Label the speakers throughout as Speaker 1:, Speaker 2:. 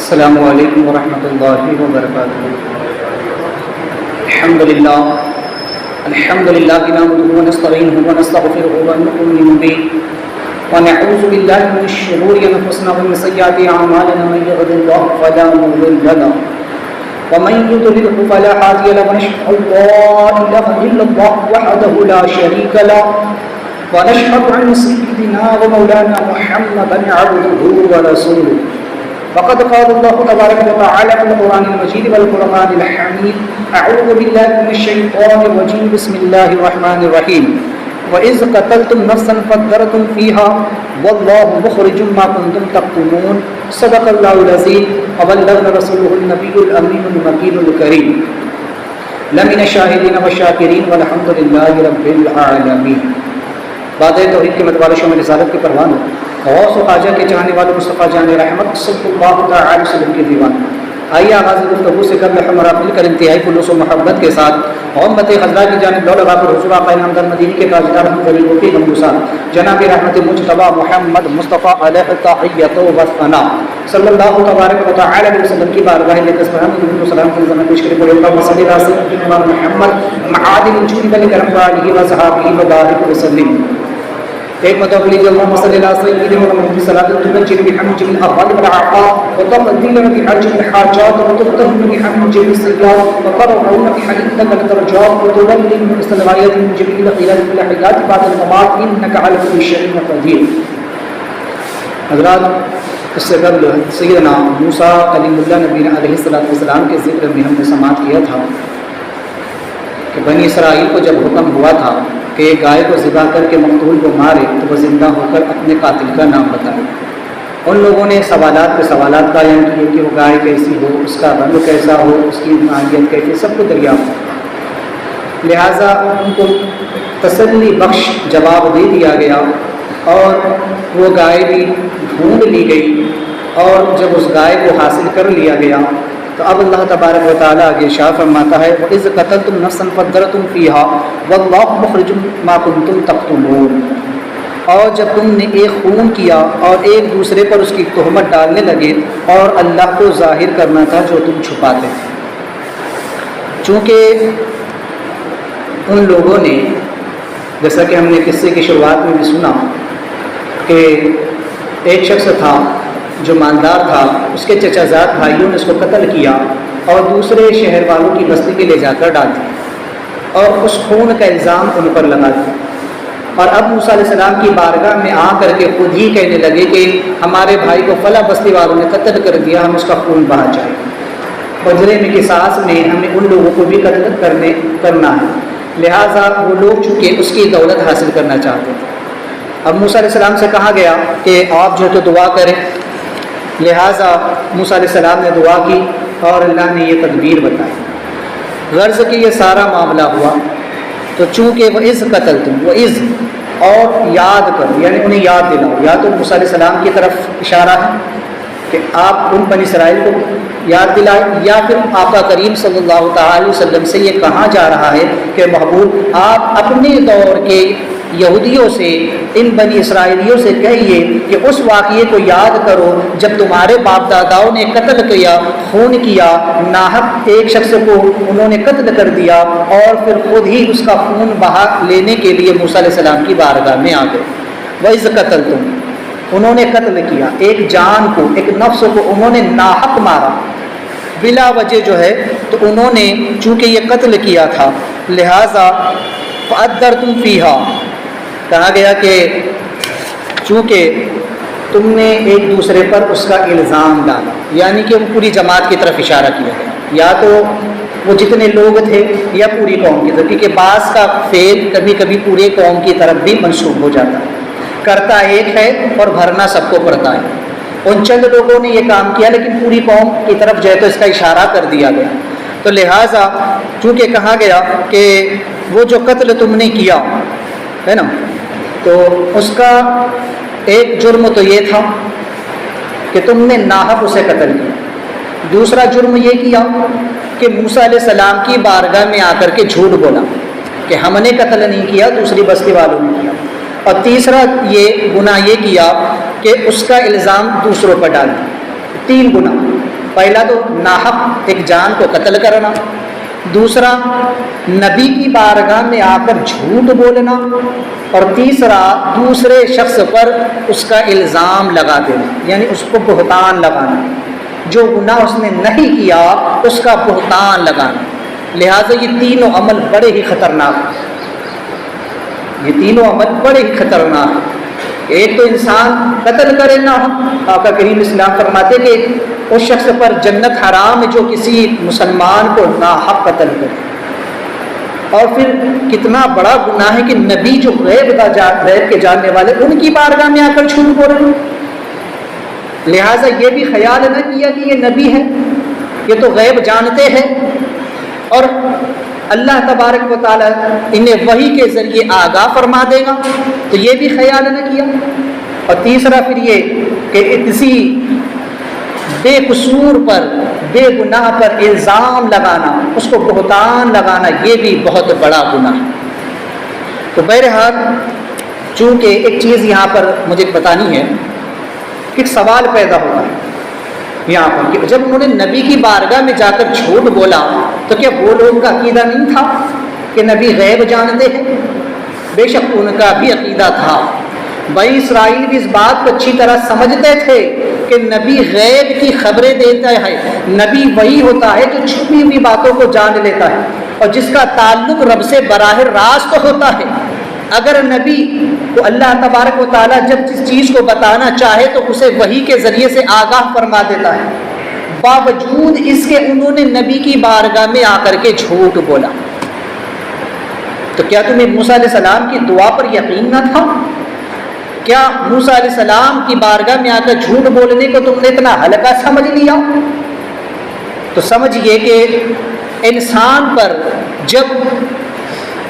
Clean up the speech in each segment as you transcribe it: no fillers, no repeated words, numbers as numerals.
Speaker 1: السلام علیکم ورحمۃ اللہ وبرکاتہ۔ الحمد للہ نحمده ونستعینه ونستغفره ونؤمن به ونعوذ باللہ من شرور انفسنا ومن سیئات اعمالنا، من يهده الله فلا مضل له ومن يضلل فلا هادي له، ونشهد ان لا اله الا الله وحده لا شريك له، ونشهد ان سيدنا ومولانا محمدا عبده ورسوله، وقد قال الله تبارك وتعالى في القرآن المجيد والقرآن الحميد: أعوذ بالله من الشيطان الرجيم، بسم الله الرحمن الرحيم، وإذ قتلتم نفسا فادارأتم فيها والله مخرج ما كنتم تكتمون، صدق الله العظيم وبلغنا رسوله النبي الأمين المكين الكريم، لمن الشاهدين والشاكرين والحمد لله رب العالمين۔ بعد توحید کے متوالے شوم رسالت کی پروان غوث و خواجہ کے چاہنے والوں مصطفیٰ جان رحمت صلی اللہ تعالی وسلم کے دیوان، آئیے آغاز گفتگو سے قبل ہمارا مل کر انتہائی خلوص و محبت کے ساتھ امت خضراء کی جانب دو لگا کر حضور آقا نامدار مدینی کے تاجدار ہم غریبوں کی غمگسار جناب رحمت مجتبی محمد مصطفیٰ علیہ تحیۃ و ثنا صلی اللہ تبارک و تعالی علیہ وسلم کی بارگاہ میں قسمان درود و سلام کی زمین پیش کرے بولے اللہم صلی علی سیدنا محمد معادن الجود والکرم وآلہ وصحبہ وبارک وسلم۔ ایک مرتبہ لیجیے اللہم صلی علی سیدنا محمد صلاۃ تنجی بحمد جمیع الافعال والافعال وتقضی لنا بحاجة الحاجات وتفتح بحمد جمیع السیئات وترفعنا بحمدك الدرجات وتولي من الصلاوات من جمیع الخيرات والحاجات بعد الممات انك على كل شيء قدیر۔ حضرات، اس سے قبل سیدنا موسیٰ کلیم اللہ نبی علیہ السلام کے ذکر میں ہم نے سماعت کیا تھا کہ بنی اسرائیل کو جب حکم ہوا تھا کہ ایک گائے کو ذبح کر کے مقتول کو مارے تو وہ زندہ ہو کر اپنے قاتل کا نام بتائے۔ ان لوگوں نے سوالات پہ سوالات قائم کیے کہ وہ گائے کیسی ہو، اس کا رنگ کیسا ہو، اس کی ماہیت کیسی، سب کو دریافت ہو۔ لہٰذا ان کو تسلی بخش جواب دے دیا گیا اور وہ گائے بھی ڈھونڈ لی گئی، اور جب اس گائے کو حاصل کر لیا گیا تو اب اللہ تبارک و تعالیٰ آگے ارشاد فرماتا ہے وَإِذْ قَتَلْتُمْ نَفْسًا فَادَّارَأْتُمْ فِيهَا وَاللَّهُ مُخْرِجٌ مَا كُنتُمْ تَكْتُمُونَ۔ اور جب تم نے ایک خون کیا اور ایک دوسرے پر اس کی تہمت ڈالنے لگے اور اللہ کو ظاہر کرنا تھا جو تم چھپاتے تھے۔ چونکہ ان لوگوں نے، جیسا کہ ہم نے قصے کی شروعات میں بھی سنا کہ ایک شخص تھا جو مالدار تھا، اس کے چچا زاد بھائیوں نے اس کو قتل کیا اور دوسرے شہر والوں کی بستی میں لے جا کر ڈال دیا اور اس خون کا الزام ان پر لگا دیا، اور اب موسیٰ علیہ السلام کی بارگاہ میں آ کر کے خود ہی کہنے لگے کہ ہمارے بھائی کو فلاں بستی والوں نے قتل کر دیا، ہم اس کا خون بہا چاہیے، بدلے میں قصاص میں ہمیں ان لوگوں کو بھی قتل کرنا ہے۔ لہٰذا وہ لوگ چونکہ اس کی دولت حاصل کرنا چاہتے تھے۔ اب موسیٰ علیہ السلام سے کہا گیا کہ آپ جو تو دعا کریں، لہٰذا موسیٰ علیہ السلام نے دعا کی اور اللہ نے یہ تدبیر بتائی۔ غرض کہ یہ سارا معاملہ ہوا تو چونکہ وَإِذْ قَتَلْتُمْ، وَإِذْ اور یاد کرو، یعنی انہیں یاد دلاؤ، یا تو موسیٰ علیہ السلام کی طرف اشارہ ہے کہ آپ ان بنی اسرائیل کو یاد دلائیں، یا پھر آقا کریم صلی اللہ تعالی وسلم سے یہ کہا جا رہا ہے کہ محبوب آپ اپنے دور کے یہودیوں سے، ان بنی اسرائیلیوں سے کہیے کہ اس واقعے کو یاد کرو جب تمہارے باپ داداؤں نے قتل کیا، خون کیا، ناحق ایک شخص کو انہوں نے قتل کر دیا اور پھر خود ہی اس کا خون بہا لینے کے لیے موسیٰ علیہ السلام کی بارگاہ میں آ گئے۔ وَإِذْ قَتَلْتُمْ، انہوں نے قتل کیا، ایک جان کو، ایک نفس کو انہوں نے ناحق مارا بلا وجہ جو ہے، تو انہوں نے چونکہ یہ قتل کیا تھا لہٰذا فَأَدَّرْتُمْ فِيهَا، کہا گیا کہ چونکہ تم نے ایک دوسرے پر اس کا الزام ڈالا، یعنی کہ وہ پوری جماعت کی طرف اشارہ کیا گیا، یا تو وہ جتنے لوگ تھے یا پوری قوم کی طرف، کیونکہ بعض کا فعل کبھی کبھی پورے قوم کی طرف بھی منسوب ہو جاتا ہے، کرتا ایک ہے اور بھرنا سب کو پڑتا ہے۔ ان چند لوگوں نے یہ کام کیا لیکن پوری قوم کی طرف جو ہے تو اس کا اشارہ کر دیا گیا، تو لہٰذا چونکہ کہا گیا کہ وہ جو قتل تم نے کیا ہے نا، تو اس کا ایک جرم تو یہ تھا کہ تم نے ناحق اسے قتل کیا، دوسرا جرم یہ کیا کہ موسیٰ علیہ السلام کی بارگاہ میں آ کر کے جھوٹ بولا کہ ہم نے قتل نہیں کیا، دوسری بستی والوں نے کیا، اور تیسرا یہ گناہ یہ کیا کہ اس کا الزام دوسروں پر ڈال دیا۔ 3 گناہ، پہلا تو ناحق ایک جان کو قتل کرنا، دوسرا نبی کی بارگاہ میں آ کر جھوٹ بولنا، اور تیسرا دوسرے شخص پر اس کا الزام لگا دینا، یعنی اس کو بہتان لگانا، جو گناہ اس نے نہیں کیا اس کا بہتان لگانا۔ لہٰذا یہ تینوں عمل بڑے ہی خطرناک ہیں، یہ تینوں عمل بڑے ہی خطرناک ہیں۔ ایک تو انسان قتل کرے نہ، آقا کریم اسلام فرماتے کہ اس شخص پر جنت حرام ہے جو کسی مسلمان کو ناحق قتل کرے، اور پھر کتنا بڑا گناہ ہے کہ نبی جو غیب کے جاننے والے ان کی بارگاہ میں آ کر جھوٹ بول رہے ہیں۔ لہٰذا یہ بھی خیال نہ کیا کہ یہ نبی ہے، یہ تو غیب جانتے ہیں، اور اللہ تبارک و تعالیٰ انہیں وحی کے ذریعے آگاہ فرما دے گا، تو یہ بھی خیال نہ کیا۔ اور تیسرا پھر یہ کہ کسی بے قصور پر، بے گناہ پر الزام لگانا، اس کو بہتان لگانا، یہ بھی بہت بڑا گناہ ہے۔ تو بہرحال چونکہ ایک چیز یہاں پر مجھے بتانی ہے، ایک سوال پیدا ہوتا ہے یہاں پر کہ جب انہوں نے نبی کی بارگاہ میں جا کر جھوٹ بولا تو کیا وہ لوگوں کا عقیدہ نہیں تھا کہ نبی غیب جانتے ہیں؟ بے شک ان کا بھی عقیدہ تھا۔ بنی اسرائیل بھی اس بات کو اچھی طرح سمجھتے تھے کہ نبی غیب کی خبریں دیتا ہے، نبی وہی ہوتا ہے جو چھپی ہوئی باتوں کو جان لیتا ہے اور جس کا تعلق رب سے براہ راست ہوتا ہے۔ اگر نبی کو اللہ تبارک و تعالیٰ جب جس چیز کو بتانا چاہے تو اسے وحی کے ذریعے سے آگاہ فرما دیتا ہے، باوجود اس کے انہوں نے نبی کی بارگاہ میں آ کر کے جھوٹ بولا۔ تو کیا تمہیں موسیٰ علیہ السلام کی دعا پر یقین نہ تھا؟ کیا موسیٰ علیہ السلام کی بارگاہ میں آ کر جھوٹ بولنے کو تم نے اتنا ہلکا سمجھ لیا؟ تو سمجھئے کہ انسان پر جب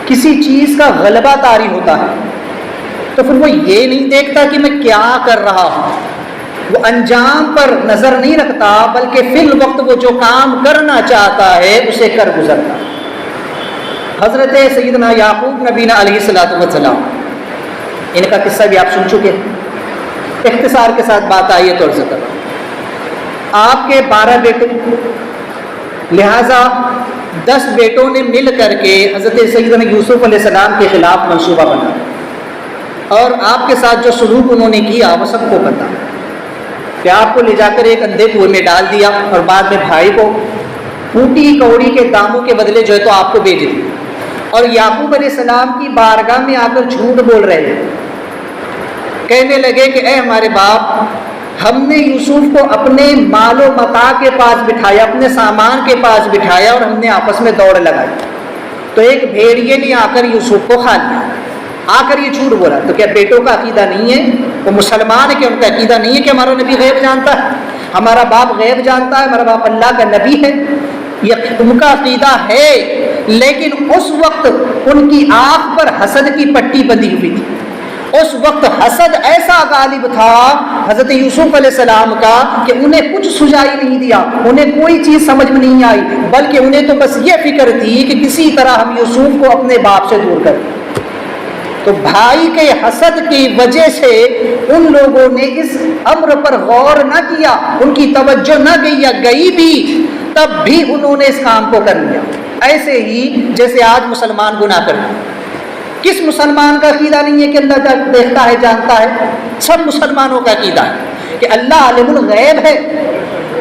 Speaker 1: کسی چیز کا غلبہ طاری ہوتا ہے تو پھر وہ یہ نہیں دیکھتا کہ میں کیا کر رہا ہوں، وہ انجام پر نظر نہیں رکھتا، بلکہ فی الوقت وہ جو کام کرنا چاہتا ہے اسے کر گزرتا۔ حضرت سیدنا یعقوب نبینا علیہ السلام، ان کا قصہ بھی آپ سن چکے ہیں، اختصار کے ساتھ بات آئی ہے تو عرض کروں۔ آپ کے 12 بیٹے، لہذا 10 بیٹوں نے مل کر کے حضرت سیدنا یوسف علیہ السلام کے خلاف منصوبہ بنا، اور آپ کے ساتھ جو سلوک انہوں نے کیا وہ سب کو پتا کہ آپ کو لے جا کر ایک اندھے کنویں میں ڈال دیا، اور بعد میں بھائی کو پھوٹی کوڑی کے داموں کے بدلے جو ہے تو آپ کو بھیج دیا، اور یعقوب علیہ السلام کی بارگاہ میں آ کر جھوٹ بول رہے ہیں، کہنے لگے کہ اے ہمارے باپ، ہم نے یوسف کو اپنے مال و متاع کے پاس بٹھایا، اپنے سامان کے پاس بٹھایا، اور ہم نے آپس میں دوڑ لگائی تو ایک بھیڑیے نے آ کر یوسف کو کھا لیا۔ آ کر یہ جھوٹ بولا، تو کیا بیٹوں کا عقیدہ نہیں ہے؟ وہ مسلمان ہے کہ ان کا عقیدہ نہیں ہے کہ ہمارا نبی غیب جانتا ہے، ہمارا باپ غیب جانتا ہے، ہمارا باپ اللہ کا نبی ہے؟ یہ ان کا عقیدہ ہے، لیکن اس وقت ان کی آنکھ پر حسد کی پٹی بندھی ہوئی تھی۔ اس وقت حسد ایسا غالب تھا حضرت یوسف علیہ السلام کا کہ انہیں کچھ سجائی نہیں دیا، انہیں کوئی چیز سمجھ میں نہیں آئی، بلکہ انہیں تو بس یہ فکر تھی کہ کسی طرح ہم یوسف کو اپنے باپ سے دور کریں۔ تو بھائی کے حسد کی وجہ سے ان لوگوں نے اس امر پر غور نہ کیا، ان کی توجہ نہ گئی، یا گئی بھی تب بھی انہوں نے اس کام کو کر لیا۔ ایسے ہی جیسے آج مسلمان گناہ کرتے ہیں، کس مسلمان کا عقیدہ نہیں ہے کہ اللہ دیکھتا ہے، جانتا ہے؟ سب مسلمانوں کا عقیدہ ہے کہ اللہ عالم الغیب ہے،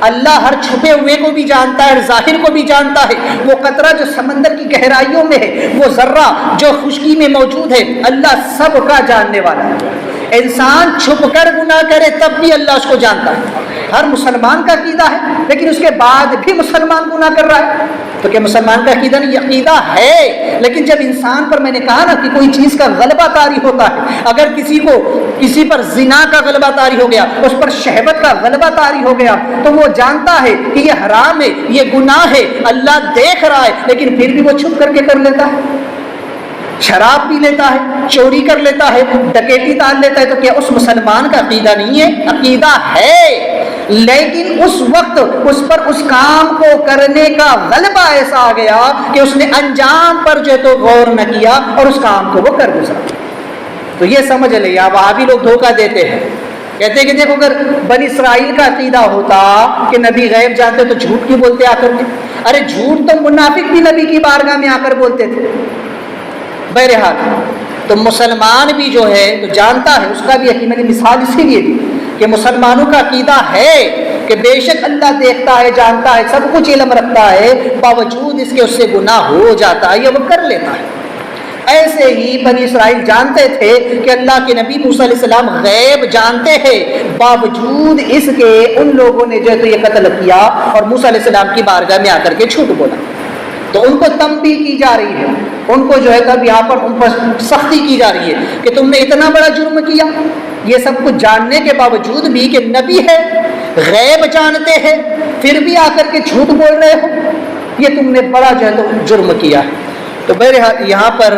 Speaker 1: اللہ ہر چھپے ہوئے کو بھی جانتا ہے، ظاہر کو بھی جانتا ہے، وہ قطرہ جو سمندر کی گہرائیوں میں ہے، وہ ذرہ جو خشکی میں موجود ہے، اللہ سب کا جاننے والا ہے۔ انسان چھپ کر گناہ کرے تب بھی اللہ اس کو جانتا ہے، ہر مسلمان کا عقیدہ ہے، لیکن اس کے بعد بھی مسلمان گناہ کر رہا ہے، تو کیا مسلمان کا عقیدہ نہیں؟ عقیدہ ہے، لیکن جب انسان پر، میں نے کہا نا کہ کوئی چیز کا غلبہ طاری ہوتا ہے، اگر کسی پر زنا کا غلبہ طاری ہو گیا، اس پر شہوت کا غلبہ طاری ہو گیا، تو وہ جانتا ہے کہ یہ حرام ہے، یہ گناہ ہے، اللہ دیکھ رہا ہے، لیکن پھر بھی وہ چھپ کر کے کر لیتا ہے، شراب پی لیتا ہے، چوری کر لیتا ہے، ڈکیتی ڈال لیتا ہے، تو کیا اس مسلمان کا عقیدہ نہیں ہے؟ عقیدہ ہے، لیکن اس وقت اس پر اس کام کو کرنے کا غلبہ ایسا آ گیا کہ اس نے انجام پر جو تو غور نہ کیا اور اس کام کو وہ کر گزرا۔ تو یہ سمجھ لیں، وہاں بھی لوگ دھوکہ دیتے ہیں کہتے ہیں کہ دیکھو اگر بنی اسرائیل کا عقیدہ ہوتا کہ نبی غیب جانتے تو جھوٹ کیوں بولتے آ کر کے؟ ارے جھوٹ تو منافق بھی نبی کی بارگاہ میں آ کر بولتے تھے۔ بہرحال تو مسلمان بھی جو ہے تو جانتا ہے، اس کا بھی یقین، میں نے مثال اسی لیے دی کہ مسلمانوں کا عقیدہ ہے کہ بے شک اللہ دیکھتا ہے، جانتا ہے، سب کچھ علم رکھتا ہے، باوجود اس کے اس سے گناہ ہو جاتا ہے یا وہ کر لیتا ہے۔ ایسے ہی بنی اسرائیل جانتے تھے کہ اللہ کے نبی موسیٰ علیہ السلام غیب جانتے ہیں، باوجود اس کے ان لوگوں نے جو ہے تو یہ قتل کیا اور موسیٰ علیہ السلام کی بارگاہ میں آ کر کے جھوٹ بولا۔ تو ان کو تنبیہ کی جا رہی ہے، ان کو جو ہے تب یہاں پر ان پر سختی کی جا رہی ہے کہ تم نے اتنا بڑا جرم کیا، یہ سب کچھ جاننے کے باوجود بھی کہ نبی ہے، غیب جانتے ہیں، پھر بھی آ کر کے جھوٹ بول رہے ہو، یہ تم نے بڑا جو ہے تو جرم کیا ہے۔ تو بہرحال یہاں پر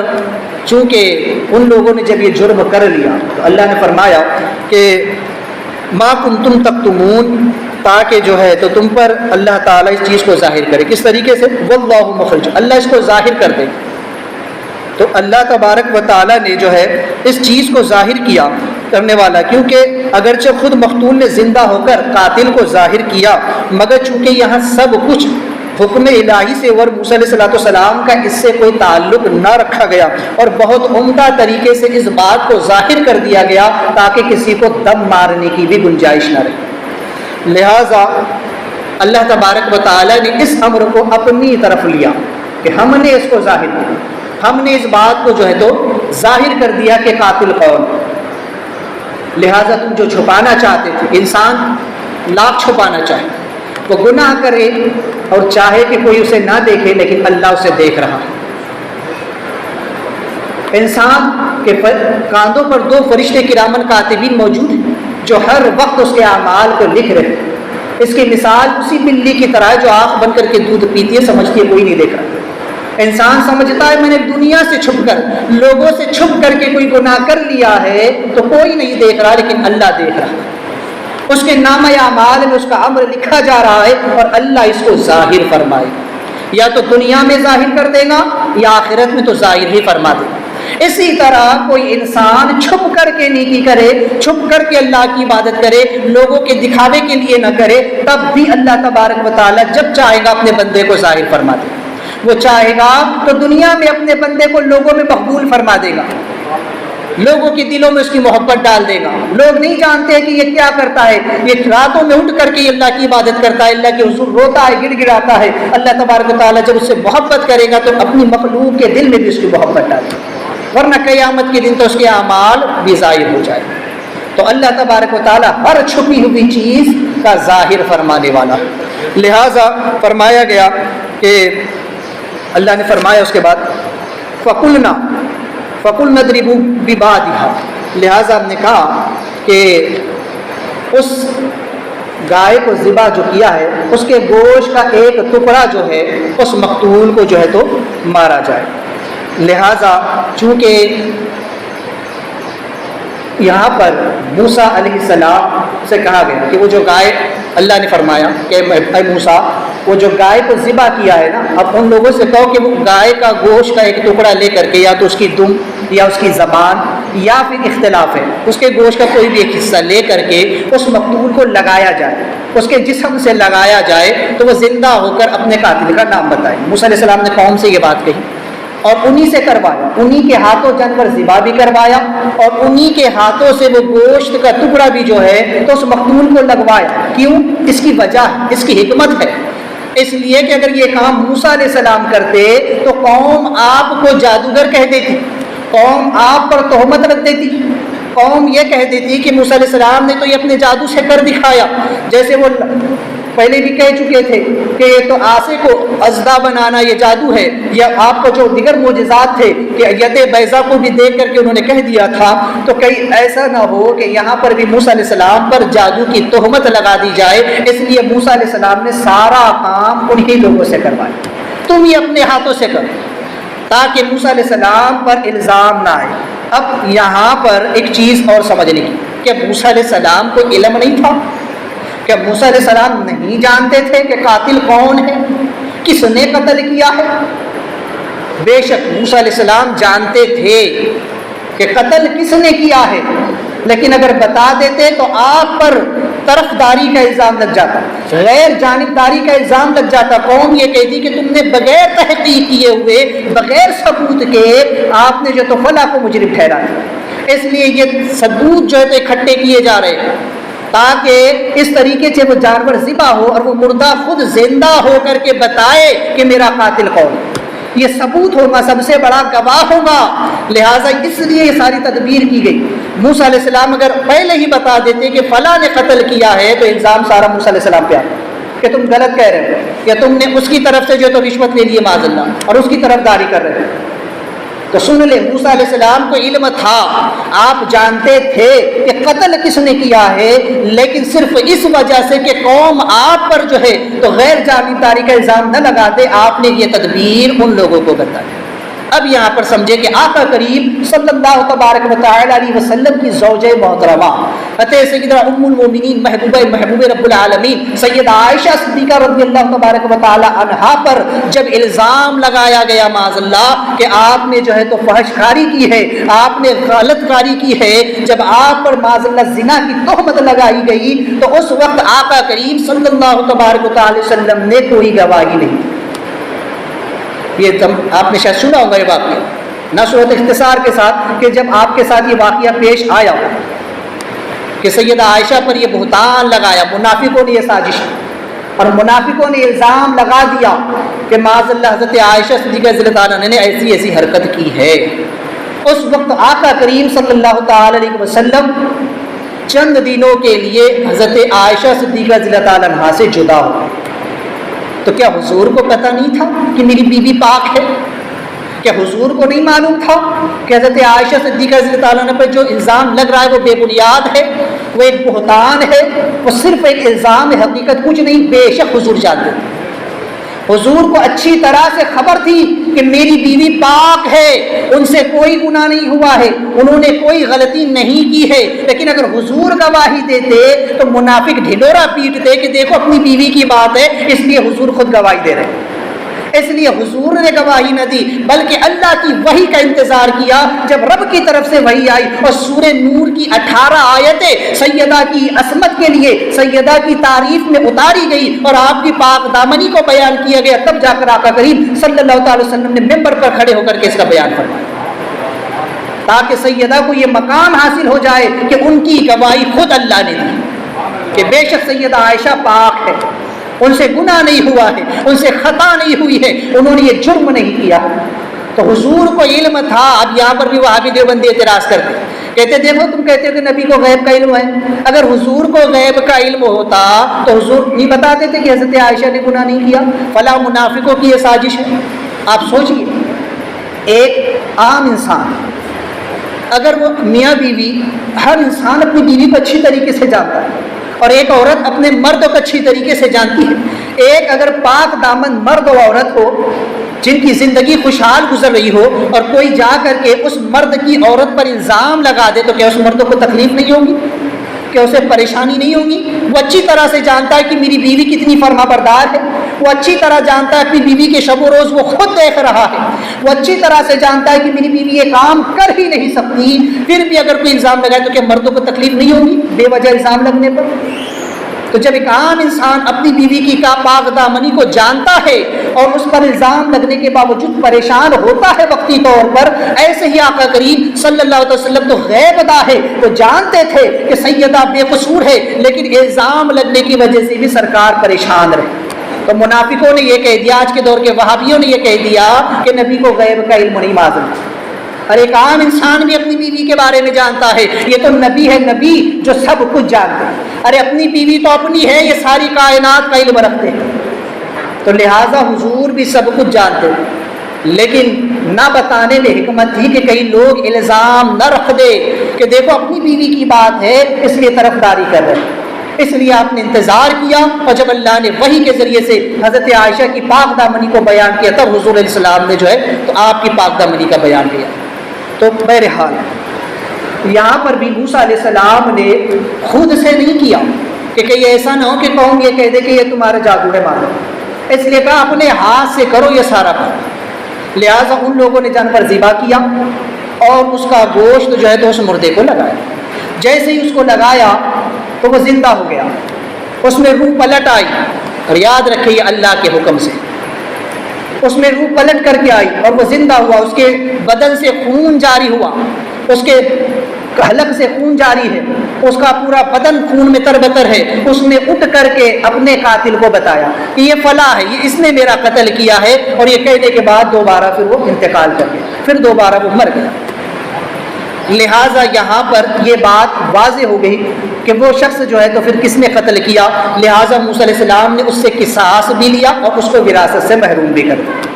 Speaker 1: چونکہ ان لوگوں نے جب یہ جرم کر لیا تو اللہ نے فرمایا کہ ما کنتم تکتمون، تاکہ جو ہے تو تم پر اللہ تعالیٰ اس چیز کو ظاہر کرے۔ کس طریقے سے؟ واللہ مخرج، اللہ اس کو ظاہر کر دے۔ تو اللہ تبارک و تعالیٰ نے جو ہے اس چیز کو ظاہر کیا کرنے والا، کیونکہ اگرچہ خود مقتول نے زندہ ہو کر قاتل کو ظاہر کیا، مگر چونکہ یہاں سب کچھ حکم الہی سے اور موسیٰ علیہ السلام کا اس سے کوئی تعلق نہ رکھا گیا اور بہت عمدہ طریقے سے اس بات کو ظاہر کر دیا گیا تاکہ کسی کو دم مارنے کی بھی گنجائش نہ رہے، لہٰذا اللہ تبارک و تعالیٰ نے اس امر کو اپنی طرف لیا کہ ہم نے اس کو ظاہر کیا، ہم نے اس بات کو جو ہے تو ظاہر کر دیا کہ قاتل کون، لہٰذا تم جو چھپانا چاہتے تھے، انسان لاکھ چھپانا چاہے، وہ گناہ کرے اور چاہے کہ کوئی اسے نہ دیکھے لیکن اللہ اسے دیکھ رہا ہے۔ انسان کے کاندھوں پر 2 فرشتے کرامن کاتبین موجود ہیں جو ہر وقت اس کے اعمال کو لکھ رہے ہیں۔ اس کی مثال اسی بلی کی طرح ہے جو آنکھ بند کر کے دودھ پیتی ہے، سمجھتی ہے کوئی نہیں دیکھ رہا۔ انسان سمجھتا ہے میں نے دنیا سے چھپ کر، لوگوں سے چھپ کر کے کوئی گناہ کر لیا ہے تو کوئی نہیں دیکھ رہا، لیکن اللہ دیکھ رہا ہے۔ اس کے نامہ اعمال میں اس کا امر لکھا جا رہا ہے اور اللہ اس کو ظاہر فرمائے، یا تو دنیا میں ظاہر کر دے گا یا آخرت میں تو ظاہر ہی فرما دے گا۔ اسی طرح کوئی انسان چھپ کر کے نیکی کرے، چھپ کر کے اللہ کی عبادت کرے، لوگوں کے دکھاوے کے لیے نہ کرے، تب بھی اللہ تبارک و تعالیٰ جب چاہے گا اپنے بندے کو ظاہر فرما دے گا۔ وہ چاہے گا تو دنیا میں اپنے بندے کو لوگوں میں مقبول فرما دے گا، لوگوں کے دلوں میں اس کی محبت ڈال دے گا۔ لوگ نہیں جانتے کہ یہ کیا کرتا ہے، یہ راتوں میں اٹھ کر کے اللہ کی عبادت کرتا ہے، اللہ کے حضور روتا ہے، گڑ گڑاتا ہے۔ اللہ تبارک و تعالیٰ جب اس سے محبت کرے گا تو اپنی مخلوق کے دل میں بھی اس کی محبت ڈالے گا، ورنہ قیامت کے دن تو اس کے اعمال بھی ظاہر ہو جائے۔ تو اللہ تبارک و تعالیٰ ہر چھپی ہوئی چیز کا ظاہر فرمانے والا ہے، لہٰذا فرمایا گیا کہ اللہ نے فرمایا اس کے بعد فَقُلْنَا نَضْرِبُ بِبَعْضِهَا، لہٰذا ہم نے کہا کہ اس گائے کو ذبح جو کیا ہے اس کے گوشت کا ایک ٹکڑا جو ہے اس مقتول کو جو ہے تو مارا جائے۔ لہٰذا چونکہ یہاں پر موسیٰ علیہ السلام سے کہا گیا کہ وہ جو گائے، اللہ نے فرمایا کہ اے موسیٰ وہ جو گائے کو ذبح کیا ہے نا، اب ان لوگوں سے کہو کہ وہ گائے کا گوشت کا ایک ٹکڑا لے کر کے یا تو اس کی دم یا اس کی زبان یا پھر اختلاف ہے اس کے گوشت کا کوئی بھی ایک حصہ لے کر کے اس مقتول کو لگایا جائے، اس کے جسم سے لگایا جائے تو وہ زندہ ہو کر اپنے قاتل کا نام بتائے۔ موسیٰ علیہ السلام نے قوم سے یہ بات کہی اور انہی سے کروایا، انہی کے ہاتھوں جانور ذبح بھی کروایا اور انہی کے ہاتھوں سے وہ گوشت کا ٹکڑا بھی جو ہے تو اس مقتول کو لگوایا۔ کیوں؟ اس کی وجہ، اس کی حکمت ہے، اس لیے کہ اگر یہ کام موسیٰ علیہ السلام کرتے تو قوم آپ کو جادوگر کہہ دیتی، قوم آپ پر تہمت رکھ دیتی، قوم یہ کہہ دیتی کہ موسیٰ علیہ السلام نے تو یہ اپنے جادو سے کر دکھایا، جیسے وہ پہلے بھی کہہ چکے تھے کہ یہ تو آسے کو ازدا بنانا یہ جادو ہے، یا آپ کو جو دیگر معجزات تھے کہ ید بیضا کو بھی دیکھ کر کے انہوں نے کہہ دیا تھا، تو کہیں ایسا نہ ہو کہ یہاں پر بھی موسیٰ علیہ السلام پر جادو کی تہمت لگا دی جائے، اس لیے موسیٰ علیہ السلام نے سارا کام انہی لوگوں سے کروایا، تم ہی اپنے ہاتھوں سے کرو تاکہ موسیٰ علیہ السلام پر الزام نہ آئے۔ اب یہاں پر ایک چیز اور سمجھنے کی کہ موسیٰ علیہ السلام کو علم نہیں تھا، کہ موسیٰ علیہ السلام نہیں جانتے تھے کہ قاتل کون ہے، کس نے قتل کیا ہے؟ بے شک موسیٰ علیہ السلام جانتے تھے کہ قتل کس نے کیا ہے، لیکن اگر بتا دیتے تو آپ پر طرفداری کا الزام لگ جاتا، غیر جانبداری کا الزام لگ جاتا۔ قوم یہ کہتی کہ تم نے بغیر تحقیق کیے ہوئے، بغیر ثبوت کے آپ نے جو تو فلاں کو مجرم ٹھہرا دیا۔ اس لیے یہ ثبوت جو ہے تو اکٹھے کیے جا رہے ہیں تاکہ اس طریقے سے وہ جانور ذبح ہو اور وہ مردہ خود زندہ ہو کر کے بتائے کہ میرا قاتل کون ہے۔ یہ ثبوت ہوگا، سب سے بڑا گواہ ہوگا، لہٰذا اس لیے یہ ساری تدبیر کی گئی۔ موسیٰ علیہ السلام اگر پہلے ہی بتا دیتے کہ فلاں نے قتل کیا ہے تو الزام سارا موسیٰ علیہ السلام پہ آتا کہ تم غلط کہہ رہے ہو، یا تم نے اس کی طرف سے جو تو رشوت لے لی ہے معاذ اللہ اور اس کی طرف داری کر رہے ہو۔ تو سن لے، موسیٰ علیہ السلام کو علم تھا، آپ جانتے تھے کہ قتل کس نے کیا ہے، لیکن صرف اس وجہ سے کہ قوم آپ پر جو ہے تو غیر جانبداری کا الزام نہ لگاتے، آپ نے یہ تدبیر ان لوگوں کو بتائی۔ اب یہاں پر سمجھے کہ آقا کریم صلی اللہ تبارک و تعالی علیہ وسلم کی زوجہ محترمہ سیدنا ام المومنین محبوب رب العالمین سیدہ عائشہ صدیقہ رضی اللہ تبارک و تعالی عنہا پر جب الزام لگایا گیا معاذ اللہ کہ آپ نے جو ہے تو فحش کاری کی ہے، آپ نے غلط کاری کی ہے، جب آپ پر معاذ اللہ زنا کی تہمت لگائی گئی تو اس وقت آقا کریم صلی اللہ تبارک و تعالی وسلم نے کوئی گواہی نہیں۔ یہ آپ نے شاید سنا ہوگا یہ واقعہ، نہ صورت اختصار کے ساتھ کہ جب آپ کے ساتھ یہ واقعہ پیش آیا کہ سیدہ عائشہ پر یہ بہتان لگایا، منافقوں نے یہ سازش کی اور منافقوں نے الزام لگا دیا کہ معاذ اللہ حضرت عائشہ صدیقہ رضی اللہ عنہا نے ایسی ایسی حرکت کی ہے۔ اس وقت آقا کریم صلی اللہ تعالی علیہ وسلم چند دنوں کے لیے حضرت عائشہ صدیقہ رضی اللہ عنہا سے جدا ہو۔ تو کیا حضور کو پتہ نہیں تھا کہ میری بیوی پاک ہے؟ کیا حضور کو نہیں معلوم تھا کہ حضرت عائشہ صدیقہ رضی اللہ عنہا پر جو الزام لگ رہا ہے وہ بے بنیاد ہے، وہ ایک بہتان ہے، وہ صرف ایک الزام ہے، حقیقت کچھ نہیں؟ بے شک حضور جانتے تھے، حضور کو اچھی طرح سے خبر تھی کہ میری بیوی پاک ہے، ان سے کوئی گناہ نہیں ہوا ہے، انہوں نے کوئی غلطی نہیں کی ہے۔ لیکن اگر حضور گواہی دیتے تو منافق ڈھنڈورا پیٹتے کہ دیکھو اپنی بیوی کی بات ہے، اس لیے حضور خود گواہی دے رہے ہیں۔ اس لیے حضور نے گواہی نہ دی بلکہ اللہ کی وحی کا انتظار کیا۔ جب رب کی طرف سے وحی آئی اور سورہ نور کی 18 آیتیں سیدہ کی عصمت کے لیے، سیدہ کی تعریف میں اتاری گئی اور آپ کی پاک دامنی کو بیان کیا گیا، تب جا کر آقا کریم صلی اللہ تعالی وسلم نے ممبر پر کھڑے ہو کر کے اس کا بیان فرمایا تاکہ سیدہ کو یہ مقام حاصل ہو جائے کہ ان کی گواہی خود اللہ نے دی کہ بے شک سیدہ عائشہ پاک ہے، ان سے گناہ نہیں ہوا ہے، ان سے خطا نہیں ہوئی ہے، انہوں نے یہ جرم نہیں کیا۔ تو حضور کو علم تھا۔ اب یہاں پر بھی وہابی دیوبندی اعتراض کرتے کہتے دیکھو تم کہتے ہو کہ نبی کو غیب کا علم ہے، اگر حضور کو غیب کا علم ہوتا تو حضور نہیں بتاتے تھے کہ حضرت عائشہ نے گناہ نہیں کیا، فلاں منافقوں کی یہ سازش ہے۔ آپ سوچئے ایک عام انسان، اگر وہ میاں بیوی، ہر انسان اپنی بیوی کو اچھی طریقے سے جانتا ہے اور ایک عورت اپنے مرد کو اچھی طریقے سے جانتی ہے، ایک اگر پاک دامن مرد و عورت ہو جن کی زندگی خوشحال گزر رہی ہو اور کوئی جا کر کے اس مرد کی عورت پر الزام لگا دے تو کیا اس مرد کو تکلیف نہیں ہوگی؟ کیا اسے پریشانی نہیں ہوگی؟ وہ اچھی طرح سے جانتا ہے کہ میری بیوی کتنی فرما بردار ہے، وہ اچھی طرح جانتا ہے اپنی بیوی کے شب و روز وہ خود دیکھ رہا ہے، وہ اچھی طرح سے جانتا ہے کہ میری بیوی یہ کام کر ہی نہیں سکتی، پھر بھی اگر کوئی الزام لگائے تو کیا مردوں کو تکلیف نہیں ہوگی بے وجہ الزام لگنے پر؟ تو جب ایک عام انسان اپنی بیوی کی پاک دامنی کو جانتا ہے اور اس پر الزام لگنے کے باوجود پریشان ہوتا ہے وقتی طور پر، ایسے ہی آقا کریم صلی اللہ علیہ وسلم تو غیب داں ہے، وہ جانتے تھے کہ سیدہ بے قصور ہے، لیکن الزام لگنے کی وجہ سے بھی سرکار پریشان رہے۔ تو منافقوں نے یہ کہہ دیا، آج کے دور کے وہابیوں نے یہ کہہ دیا کہ نبی کو غیب کا علم نہیں معلوم، اور ایک عام انسان بھی اپنی بیوی کے بارے میں جانتا ہے، یہ تو نبی ہے، نبی جو سب کچھ جانتے ہیں۔ ارے اپنی بیوی تو اپنی ہے، یہ ساری کائنات کا علم رکھتے ہیں، تو لہٰذا حضور بھی سب کچھ جانتے ہیں، لیکن نہ بتانے میں حکمت تھی کہ کئی لوگ الزام نہ رکھ دے کہ دیکھو اپنی بیوی کی بات ہے اس لیے طرفداری کر رہے ہیں۔ اس لیے آپ نے انتظار کیا اور جب اللہ نے وحی کے ذریعے سے حضرت عائشہ کی پاک دامنی کو بیان کیا تب حضور علیہ السلام نے جو ہے تو آپ کی پاک دامنی کا بیان کیا۔ تو بہرحال یہاں پر بھی موسیٰ علیہ السلام نے خود سے نہیں کیا کہ کہیں ایسا نہ ہو کہ قوم یہ کہہ دے کہ یہ تمہارا جادو ہے مانو، اس لیے کہا اپنے ہاتھ سے کرو یہ سارا کام۔ لہٰذا ان لوگوں نے جانور ذبح کیا اور اس کا گوشت جو ہے تو اس مردے کو لگایا۔ جیسے ہی اس کو لگایا تو وہ زندہ ہو گیا، اس میں روح پلٹ آئی، اور یاد رکھیں یہ اللہ کے حکم سے، اس میں روح پلٹ کر کے آئی اور وہ زندہ ہوا، اس کے بدن سے خون جاری ہوا، اس کے حلق سے خون جاری ہے، اس کا پورا بدن خون میں تربتر ہے، اس نے اٹھ کر کے اپنے قاتل کو بتایا کہ یہ فلاں ہے، یہ اس نے میرا قتل کیا ہے، اور یہ کہنے کے بعد دوبارہ پھر وہ انتقال کر گیا، پھر دوبارہ وہ مر گیا۔ لہٰذا یہاں پر یہ بات واضح ہو گئی کہ وہ شخص جو ہے تو پھر کس نے قتل کیا، لہٰذا موسیٰ علیہ السلام نے اس سے قصاص بھی لیا اور اس کو وراثت سے محروم بھی کر دیا،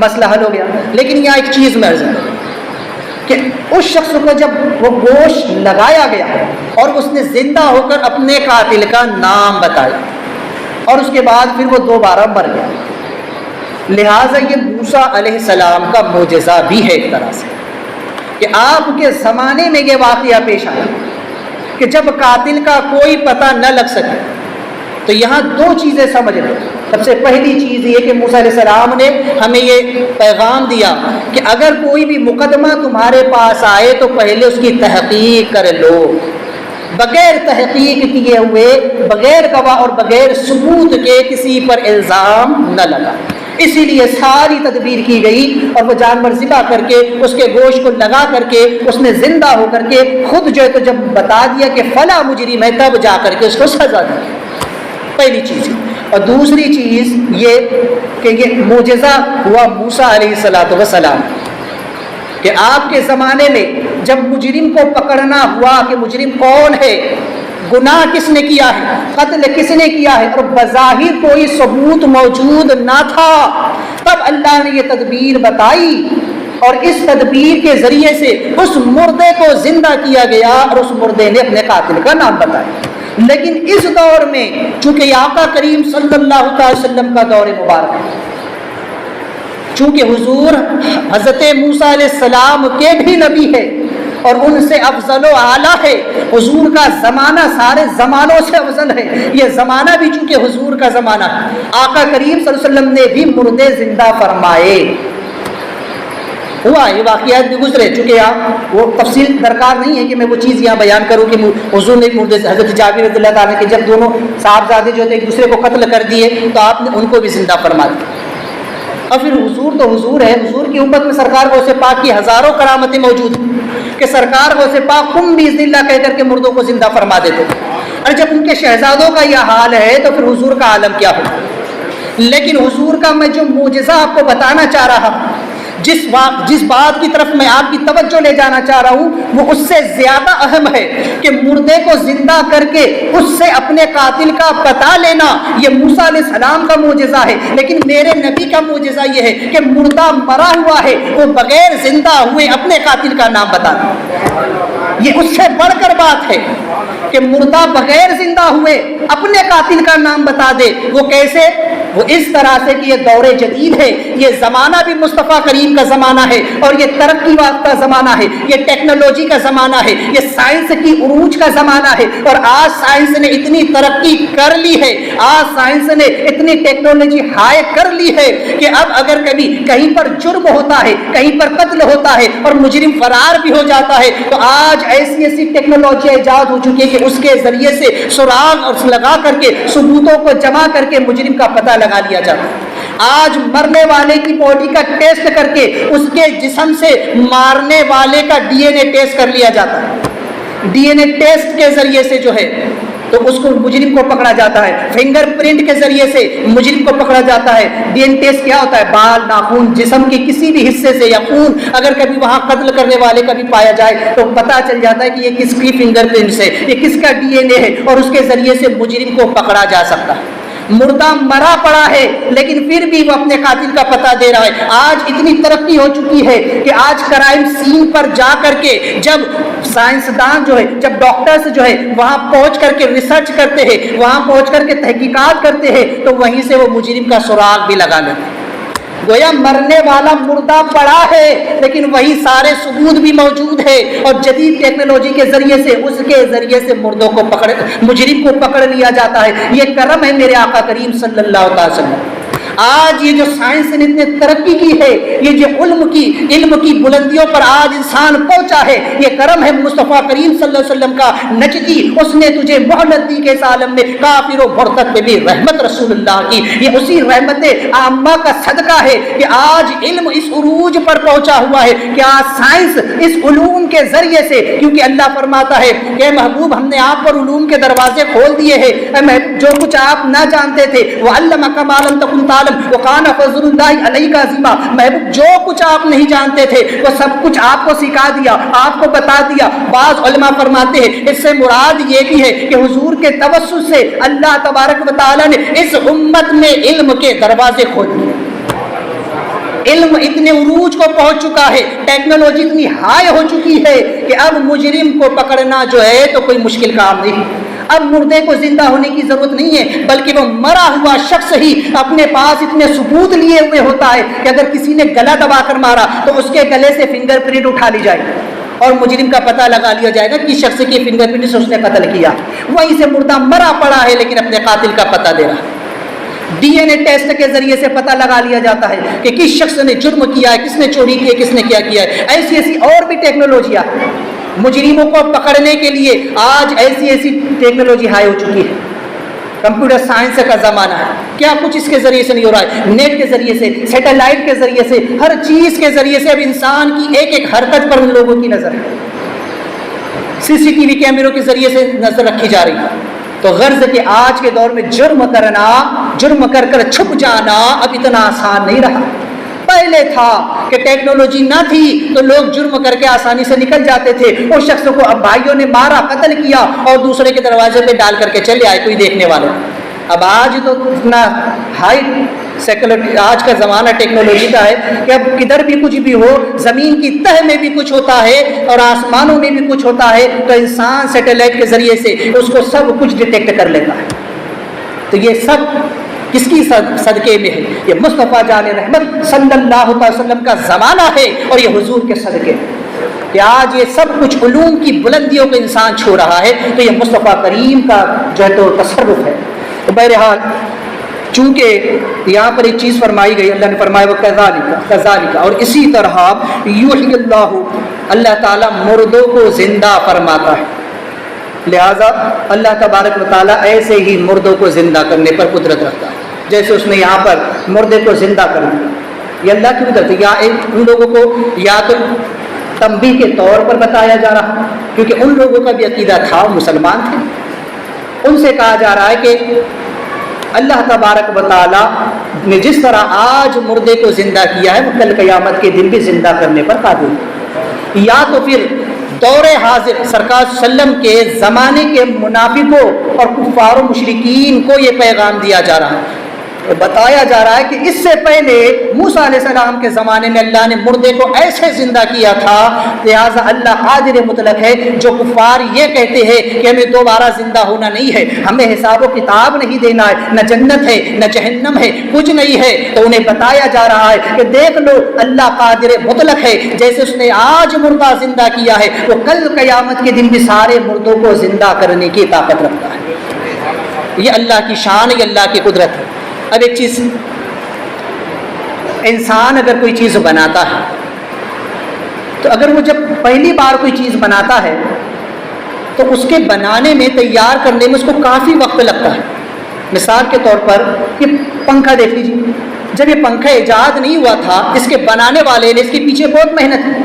Speaker 1: مسئلہ حل ہو گیا۔ لیکن یہاں ایک چیز میں عرض ہے کہ اس شخص کو جب وہ گوشت لگایا گیا اور اس نے زندہ ہو کر اپنے قاتل کا نام بتایا اور اس کے بعد پھر وہ دوبارہ مر گیا، لہٰذا یہ موسیٰ علیہ السلام کا معجزہ بھی ہے ایک طرح سے کہ آپ کے زمانے میں یہ واقعہ پیش آیا کہ جب قاتل کا کوئی پتہ نہ لگ سکے۔ تو یہاں دو چیزیں سمجھ لیں۔ سب سے پہلی چیز یہ کہ موسیٰ علیہ السلام نے ہمیں یہ پیغام دیا کہ اگر کوئی بھی مقدمہ تمہارے پاس آئے تو پہلے اس کی تحقیق کر لو، بغیر تحقیق کیے ہوئے، بغیر گواہ اور بغیر ثبوت کے کسی پر الزام نہ لگا۔ اسی لیے ساری تدبیر کی گئی اور وہ جانور ذبح کر کے اس کے گوشت کو لگا کر کے اس نے زندہ ہو کر کے خود جو ہے تو جب بتا دیا کہ فلاں مجرم ہے، تب جا کر کے اس کو سزا دی، پہلی چیز۔ اور دوسری چیز یہ کہ یہ معجزہ ہوا موسیٰ علیہ السلام کہ آپ کے زمانے میں جب مجرم کو پکڑنا ہوا کہ مجرم کون ہے، گناہ کس نے کیا ہے، قتل کس نے کیا ہے، اور بظاہر کوئی ثبوت موجود نہ تھا، تب اللہ نے یہ تدبیر بتائی اور اس تدبیر کے ذریعے سے اس مردے کو زندہ کیا گیا اور اس مردے نے اپنے قاتل کا نام بتایا۔ لیکن اس دور میں چونکہ آقا کریم صلی اللہ علیہ وسلم کا دور مبارک ہے، چونکہ حضور حضرت موسیٰ علیہ السلام کے بھی نبی ہے اور ان سے افضل و اعلیٰ ہے، حضور کا زمانہ سارے زمانوں سے افضل ہے، یہ زمانہ بھی چونکہ حضور کا زمانہ ہے، آقا کریم صلی اللہ علیہ وسلم نے بھی مردے زندہ فرمائے، ہوا یہ واقعات بھی گزرے، چونکہ وہ تفصیل درکار نہیں ہے کہ میں وہ چیز یہاں بیان کروں کہ حضور نے مردے، حضرت جابر رضی اللہ تعالیٰ کہ جب دونوں صاحبزادے جو تھے ایک دوسرے کو قتل کر دیے تو آپ نے ان کو بھی زندہ فرما دیا۔ اور پھر حضور تو حضور ہے، حضور کی امت میں سرکار غوث پاک کی ہزاروں کرامتیں موجود ہیں کہ سرکار غوث پاک قم باذن اللہ کہہ کر کے مردوں کو زندہ فرما دیتے تھے، اور جب ان کے شہزادوں کا یہ حال ہے تو پھر حضور کا عالم کیا ہو۔ لیکن حضور کا میں جو معجزہ آپ کو بتانا چاہ رہا ہوں، جس بات کی طرف میں آپ کی توجہ لے جانا چاہ رہا ہوں، وہ اس سے زیادہ اہم ہے کہ مردے کو زندہ کر کے اس سے اپنے قاتل کا پتہ لینا، یہ موسیٰ علیہ السلام کا معجزہ ہے۔ لیکن میرے نبی کا معجزہ یہ ہے کہ مردہ مرا ہوا ہے، وہ بغیر زندہ ہوئے اپنے قاتل کا نام بتا دے، یہ اس سے بڑھ کر بات ہے کہ مردہ بغیر زندہ ہوئے اپنے قاتل کا نام بتا دے۔ وہ کیسے؟ وہ اس طرح سے کہ یہ دور جدید ہے، یہ زمانہ بھی مصطفیٰ کریم کا زمانہ ہے اور یہ ترقی یافتہ زمانہ ہے، یہ ٹیکنالوجی کا زمانہ ہے، یہ سائنس کی عروج کا زمانہ ہے، اور آج سائنس نے اتنی ترقی کر لی ہے، آج سائنس نے اتنی ٹیکنالوجی ہائی کر لی ہے کہ اب اگر کبھی کہیں پر جرم ہوتا ہے، کہیں پر قتل ہوتا ہے اور مجرم فرار بھی ہو جاتا ہے تو آج ایسی ایسی ٹیکنالوجی ایجاد ہو چکی ہے کہ اس کے ذریعے سے سراغ اور لگا کر کے ثبوتوں کو جمع کر کے مجرم کا پتہ لگا لیا جاتا ہے۔ آج مرنے والے کی باڈی کا ٹیسٹ کر کے اس کے جسم سے مارنے والے کا ڈی این اے ٹیسٹ کر لیا جاتا ہے، ڈی این اے ٹیسٹ کے ذریعے سے جو ہے تو اس کو مجرم کو پکڑا جاتا ہے، فنگر پرنٹ کے ذریعے سے مجرم کو پکڑا جاتا ہے۔ ڈی این ٹیسٹ کیا ہوتا ہے؟ بال، ناخن، جسم کے کسی بھی حصے سے یا خون اگر کبھی وہاں قتل کرنے والے کا بھی پایا جائے تو پتہ چل جاتا ہے کہ یہ کس کی فنگر پرنٹ سے، یہ کس کا ڈی این اے ہے، اور اس کے ذریعے سے مجرم کو پکڑا جا سکتا ہے۔ مردہ مرا پڑا ہے لیکن پھر بھی وہ اپنے قاتل کا پتہ دے رہا ہے۔ آج اتنی ترقی ہو چکی ہے کہ آج کرائم سین پر جا کر کے جب سائنسدان جو ہے، جب ڈاکٹرز جو ہے وہاں پہنچ کر کے ریسرچ کرتے ہیں، وہاں پہنچ کر کے تحقیقات کرتے ہیں تو وہیں سے وہ مجرم کا سراغ بھی لگا لیتے ہیں۔ گویا مرنے والا مردہ پڑا ہے لیکن وہی سارے ثبوت بھی موجود ہے، اور جدید ٹیکنالوجی کے ذریعے سے اس کے ذریعے سے مردوں کو مجرم کو پکڑ لیا جاتا ہے۔ یہ کرم ہے میرے آقا کریم صلی اللہ علیہ وسلم۔ آج یہ جو سائنس نے اتنے ترقی کی ہے، یہ جو علم کی بلندیوں پر آج انسان پہنچا ہے، یہ کرم ہے مصطفیٰ کریم صلی اللہ علیہ وسلم کا۔ نجدی اس نے تجھے مہلت دی کہ اس عالم میں کافر و مرتد پہ بھی رحمت رسول اللہ کی، یہ اسی رحمت عامہ کا صدقہ ہے کہ آج علم اس عروج پر پہنچا ہوا ہے کہ آج سائنس اس علوم کے ذریعے سے، کیونکہ اللہ فرماتا ہے کہ محبوب ہم نے آپ پر علوم کے دروازے کھول دیے ہیں، جو کچھ آپ نہ جانتے تھے وَعَلَّمَكَ مَا لَمْ تَكُنْ تَعْلَمْ وَكَانَ فَضْلُ اللَّهِ عَلَيْكَ عَظِيمًا۔ محبوب جو کچھ آپ نہیں جانتے تھے وہ سب کچھ آپ کو سکھا دیا، آپ کو بتا دیا۔ بعض علماء فرماتے ہیں اس سے مراد یہ بھی ہے کہ حضور کے توسط سے اللہ تبارک و تعالی نے اس امت میں علم کے دروازے کھول دیے۔ علم اتنے عروج کو پہنچ چکا ہے، ٹیکنالوجی اتنی ہائی ہو چکی ہے کہ اب مجرم کو پکڑنا جو ہے تو کوئی مشکل کام نہیں۔ اب مردے کو زندہ ہونے کی ضرورت نہیں ہے، بلکہ وہ مرا ہوا شخص ہی اپنے پاس اتنے ثبوت لیے ہوئے ہوتا ہے کہ اگر کسی نے گلا دبا کر مارا تو اس کے گلے سے فنگر پرنٹ اٹھا لی جائے اور مجرم کا پتہ لگا لیا جائے گا کہ شخص کی فنگر پرنٹ سے اس نے قتل کیا۔ وہیں سے مردہ مرا پڑا ہے لیکن اپنے قاتل کا پتہ دے رہا ہے۔ ڈی این اے ٹیسٹ کے ذریعے سے پتہ لگا لیا جاتا ہے کہ کس شخص نے جرم کیا ہے، کس نے چوری کی ہے، کس نے کیا کیا ہے۔ ایسی اور بھی ٹیکنالوجیاں مجرموں کو پکڑنے کے لیے آج ایسی ٹیکنالوجی ہائی ہو چکی ہے۔ کمپیوٹر سائنس کا زمانہ ہے، کیا کچھ اس کے ذریعے سے نہیں ہو رہا ہے؟ نیٹ کے ذریعے سے، سیٹلائٹ کے ذریعے سے، ہر چیز کے ذریعے سے اب انسان کی ایک ایک حرکت پر ان لوگوں کی نظر ہے۔ CCTV کیمروں کے ذریعے سے نظر رکھی جا رہی ہے۔ تو غرض کہ آج کے دور میں جرم کر چھپ جانا اب اتنا آسان نہیں رہا۔ پہلے تھا کہ ٹیکنالوجی نہ تھی تو لوگ جرم کر کے آسانی سے نکل جاتے تھے، اس شخص کو اب بھائیوں نے مارا، قتل کیا اور دوسرے کے دروازے پہ ڈال کر کے چلے آئے کوئی دیکھنے والے۔ اب آج تو اتنا ہائی سیکولر آج کا زمانہ ٹیکنالوجی کا ہے کہ اب کدھر بھی کچھ بھی ہو، زمین کی تہ میں بھی کچھ ہوتا ہے اور آسمانوں میں بھی کچھ ہوتا ہے تو انسان سیٹلائٹ کے ذریعے سے اس کو سب کچھ ڈیٹیکٹ کر لیتا ہے۔ تو یہ سب کس کی صدقے میں ہے؟ یہ مصطفیٰ جان رحمت صلی اللہ علیہ وسلم کا زمانہ ہے اور یہ حضور کے صدقے کہ آج یہ سب کچھ علوم کی بلندیوں کو انسان چھو رہا ہے، تو یہ مصطفیٰ کریم کا جو ہے تو تصرف ہے۔ تو بہرحال چونکہ یہاں پر ایک چیز فرمائی گئی، اللہ نے فرمایا وَكَذَلِكَ، اور اسی طرح یحیی اللہ تعالیٰ مردوں کو زندہ فرماتا ہے، لہٰذا اللہ تبارک و تعالیٰ ایسے ہی مردوں کو زندہ کرنے پر قدرت رکھتا ہے، جیسے اس نے یہاں پر مردے کو زندہ کر دیا۔ یہ اللہ کی قدرت ہے۔ یا ان لوگوں کو یا تو تنبیہ کے طور پر بتایا جا رہا، کیونکہ ان لوگوں کا بھی عقیدہ تھا، مسلمان تھے، ان سے کہا جا رہا ہے کہ اللہ تبارک و تعالیٰ نے جس طرح آج مردے کو زندہ کیا ہے وہ کل قیامت کے دن بھی زندہ کرنے پر قادر ہے۔ یا تو پھر دور حاضر سرکار صلی اللہ علیہ وسلم کے زمانے کے منافقوں اور کفار و مشرکین کو یہ پیغام دیا جا رہا ہے، بتایا جا رہا ہے کہ اس سے پہلے موسیٰ علیہ السلام کے زمانے میں اللہ نے مردے کو ایسے زندہ کیا تھا، لہٰذا اللہ قادر مطلق ہے۔ جو کفار یہ کہتے ہیں کہ ہمیں دوبارہ زندہ ہونا نہیں ہے، ہمیں حساب و کتاب نہیں دینا ہے، نہ جنت ہے نہ جہنم ہے، کچھ نہیں ہے، تو انہیں بتایا جا رہا ہے کہ دیکھ لو اللہ قادر مطلق ہے، جیسے اس نے آج مردہ زندہ کیا ہے وہ کل قیامت کے دن بھی سارے مردوں کو زندہ کرنے کی طاقت رکھتا ہے۔ یہ اللہ کی شان ہے، یہ اللہ کی قدرت ہے۔ اب ایک چیز، انسان اگر کوئی چیز بناتا ہے تو اگر وہ جب پہلی بار کوئی چیز بناتا ہے تو اس کے بنانے میں، تیار کرنے میں اس کو کافی وقت لگتا ہے۔ مثال کے طور پر یہ پنکھا دیکھ لیجیے، جب یہ پنکھا ایجاد نہیں ہوا تھا اس کے بنانے والے نے اس کے پیچھے بہت محنت کی،